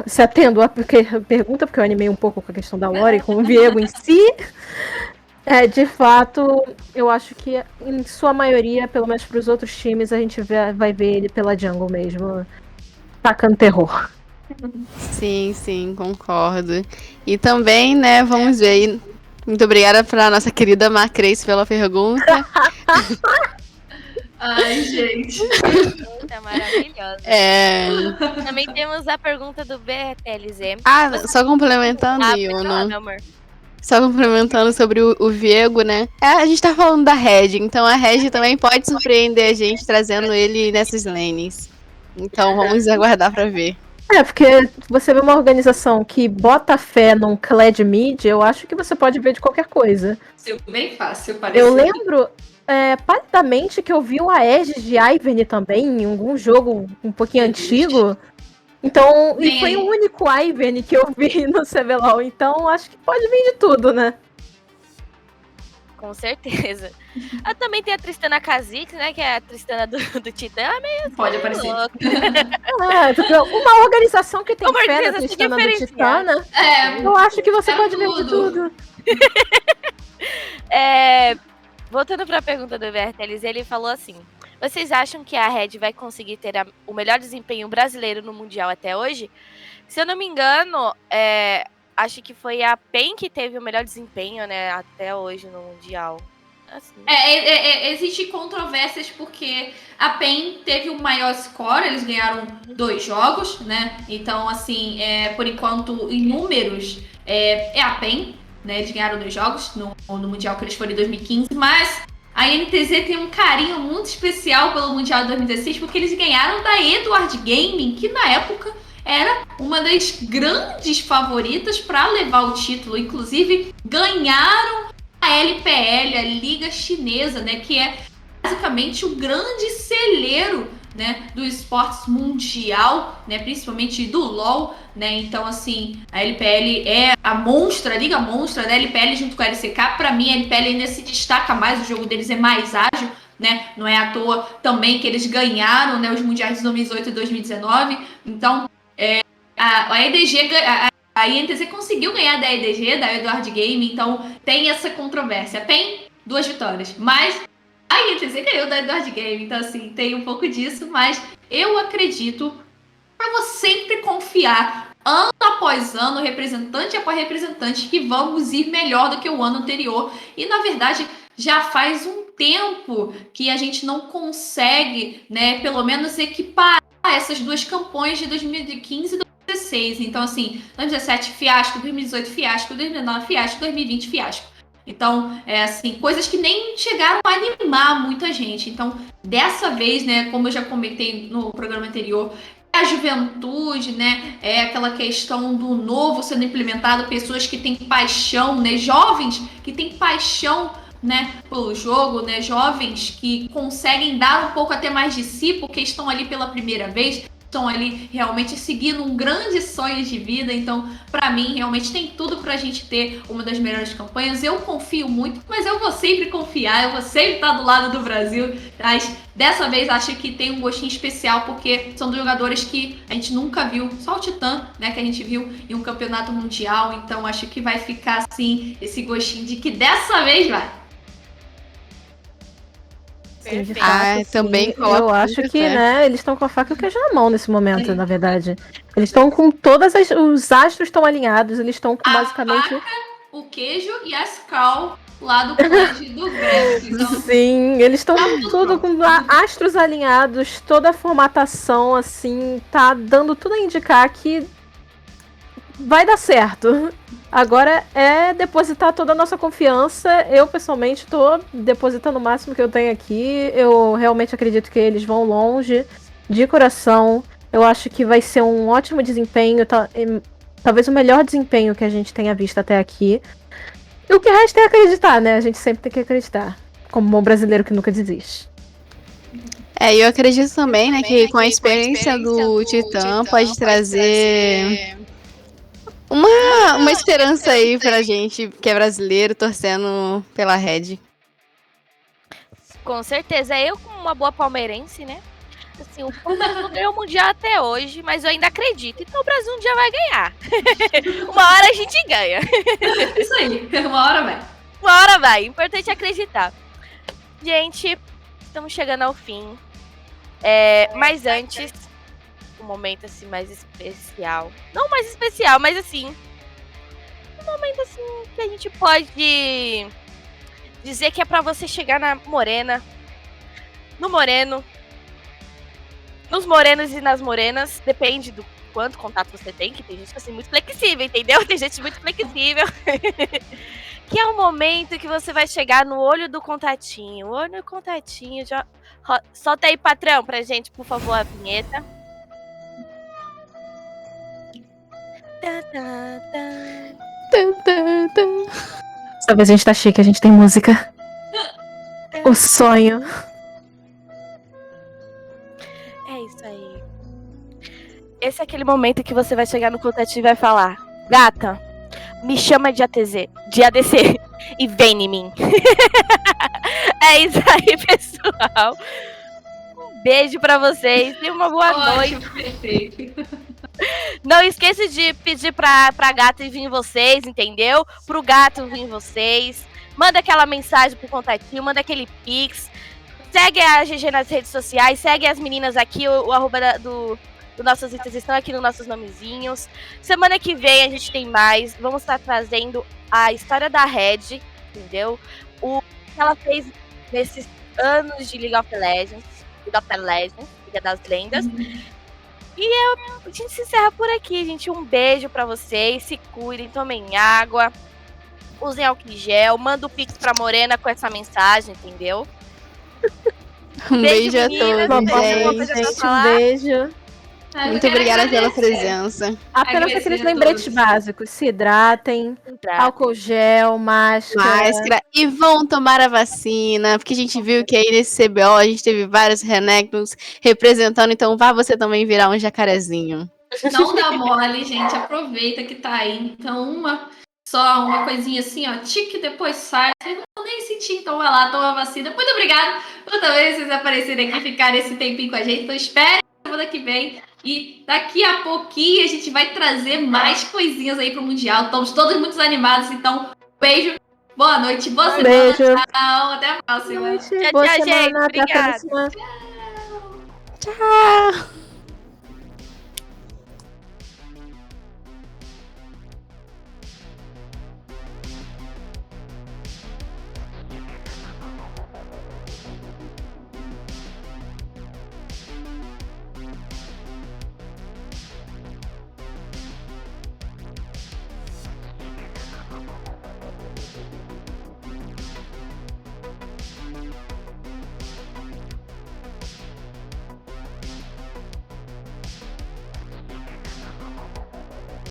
se atendo à pergunta, porque eu animei um pouco com a questão da lore, com o Viego em si, de fato, eu acho que em sua maioria, pelo menos para os outros times, a gente vai ver ele pela jungle mesmo, tacando terror. Sim, concordo. E também, né, vamos ver aí. Muito obrigada para nossa querida Macrace pela pergunta. Ai, gente. É maravilhosa. Também temos a pergunta do BRTLZ. Só complementando, Yuno. Meu amor. Só complementando sobre o Viego, né? A gente tá falando da Red, então a Red também pode surpreender a gente trazendo ele nessas lanes. Então vamos aguardar pra ver. Porque você vê uma organização que bota fé num Kled Mid, eu acho que você pode ver de qualquer coisa. Bem fácil, parece. Eu lembro palidamente que eu vi o Aegis de Ivern também em algum jogo um pouquinho antigo. Então, e foi o único Ivern que eu vi no CBLOL, então acho que pode vir de tudo, né? Com certeza. Também tem a Tristana Kha'Zix, né? Que é a Tristana do Titã. É meio pode aparecer. Uma organização que tem fé na Tristana do Titã, né? Eu acho que você pode ver de tudo. Voltando para a pergunta do VRTLZ, ele falou assim: vocês acham que a Red vai conseguir ter o melhor desempenho brasileiro no Mundial até hoje? Se eu não me engano, acho que foi a PEN que teve o melhor desempenho, né, até hoje no Mundial. Assim. Existem controvérsias porque a PEN teve o maior score, eles ganharam 2 jogos, né? Então, assim, por enquanto, em números, é a PEN, né? Eles ganharam 2 jogos no Mundial que eles foram em 2015, mas a NTZ tem um carinho muito especial pelo Mundial de 2016 porque eles ganharam da Edward Gaming, que na época era uma das grandes favoritas para levar o título. Inclusive, ganharam a LPL, a Liga Chinesa, né, que é basicamente o grande celeiro, né, do esportes mundial, né, principalmente do LoL, né? Então, assim, a LPL é a monstra, a Liga Monstra da LPL junto com a LCK. Para mim, a LPL ainda se destaca mais, o jogo deles é mais ágil, né? Não é à toa também que eles ganharam, né, os mundiais de 2018 e 2019. Então, a EDG, A INTZ conseguiu ganhar da EDG, da Eduard Game, então tem essa controvérsia. PEN, 2 vitórias. Mas a INTZ ganhou da Eduard Game, então assim, tem um pouco disso. Mas eu acredito, eu vou sempre confiar, ano após ano, representante após representante, que vamos ir melhor do que o ano anterior. E na verdade, já faz um tempo que a gente não consegue, né, pelo menos equiparar essas duas campanhas de 2015 e 2016. Então, assim, 2017 fiasco, 2018 fiasco, 2019 fiasco, 2020 fiasco. Então, assim, coisas que nem chegaram a animar muita gente. Então, dessa vez, né, como eu já comentei no programa anterior, a juventude, né, é aquela questão do novo sendo implementado, pessoas que têm paixão, né, jovens que têm paixão, né, pelo jogo, né, jovens que conseguem dar um pouco até mais de si, porque estão ali pela primeira vez, estão ali realmente seguindo um grande sonho de vida. Então, para mim, realmente tem tudo pra gente ter uma das melhores campanhas. Eu confio muito, mas eu vou sempre confiar, eu vou sempre estar do lado do Brasil. Mas dessa vez acho que tem um gostinho especial, porque são jogadores que a gente nunca viu, só o Titã, né, que a gente viu em um campeonato mundial. Então acho que vai ficar assim, esse gostinho de que dessa vez vai. Sim, de fato, também sim. Eu acho muita que, fé. né, eles estão com a faca e o queijo na mão nesse momento, na verdade. Eles estão com todas os astros estão alinhados, eles estão com basicamente. O queijo e a Skrull lá do Clãs do Grêmio. Então, Sim, eles estão tudo com astros alinhados, toda a formatação, assim, tá dando tudo a indicar que vai dar certo. Agora é depositar toda a nossa confiança. Eu, pessoalmente, tô depositando o máximo que eu tenho aqui. Eu realmente acredito que eles vão longe, de coração. Eu acho que vai ser um ótimo desempenho, talvez o melhor desempenho que a gente tenha visto até aqui. E o que resta é acreditar, né? A gente sempre tem que acreditar, como um bom brasileiro que nunca desiste. Eu acredito também, né, que com a experiência do Titã pode trazer uma esperança aí pra gente que é brasileiro torcendo pela Red. Com certeza. Eu, como uma boa palmeirense, né? Assim, o Palmeiras não ganhou o Mundial até hoje, mas eu ainda acredito. Então o Brasil um dia vai ganhar. Uma hora a gente ganha. Isso aí, uma hora vai. Uma hora vai. Importante é acreditar. Gente, estamos chegando ao fim. Mas antes, um momento assim mais especial. Não mais especial, mas assim, um momento assim que a gente pode dizer que é pra você chegar na morena, no moreno, nos morenos e nas morenas, depende do quanto contato você tem, que tem gente assim muito flexível, entendeu? Tem gente muito flexível. Que é o momento que você vai chegar no olho do contatinho. O olho do contatinho já... Solta aí, patrão, pra gente, por favor, a vinheta. Dessa vez a gente tá chique, a gente tem música. O sonho. É isso aí. Esse é aquele momento que você vai chegar no contatinho e vai falar: gata, me chama de ADC e vem em mim. É isso aí, pessoal. Um beijo pra vocês e uma boa noite. Perfeito. Não esqueça de pedir pra gata vir em vocês, entendeu? Pro gato vir em vocês. Manda aquela mensagem pro contatinho, manda aquele pix. Segue a GG nas redes sociais, segue as meninas aqui, o arroba do nossos itens estão aqui nos nossos nomezinhos. Semana que vem a gente tem mais. Vamos estar trazendo a história da Red, entendeu? O que ela fez nesses anos de League of Legends, Liga das Lendas. E a gente se encerra por aqui, gente. Um beijo pra vocês, se cuidem, tomem água, usem álcool em gel, manda o pix pra Morena com essa mensagem, entendeu? Um beijo a meninas. todos, gente. Um beijo. Muito obrigada pela presença. Apenas aqueles lembretes básicos. Se hidratem, álcool gel, máscara. E vão tomar a vacina, porque a gente viu que aí nesse CBO a gente teve vários renegros representando, então vá você também virar um jacarezinho. Não dá mole, gente. Aproveita que tá aí. Então, só uma coisinha assim, ó. Tique, depois sai. Vocês não vão nem sentir, então vai lá, toma a vacina. Muito obrigada por também vocês aparecerem aqui e ficarem esse tempinho com a gente. Então, espere semana que vem E daqui a pouquinho a gente vai trazer mais coisinhas aí pro Mundial. Estamos todos muito animados, então beijo, boa noite, boa semana, Beijo. tchau, até a próxima. Boa Tchau, semana, gente. até a Obrigada. próxima. Tchau!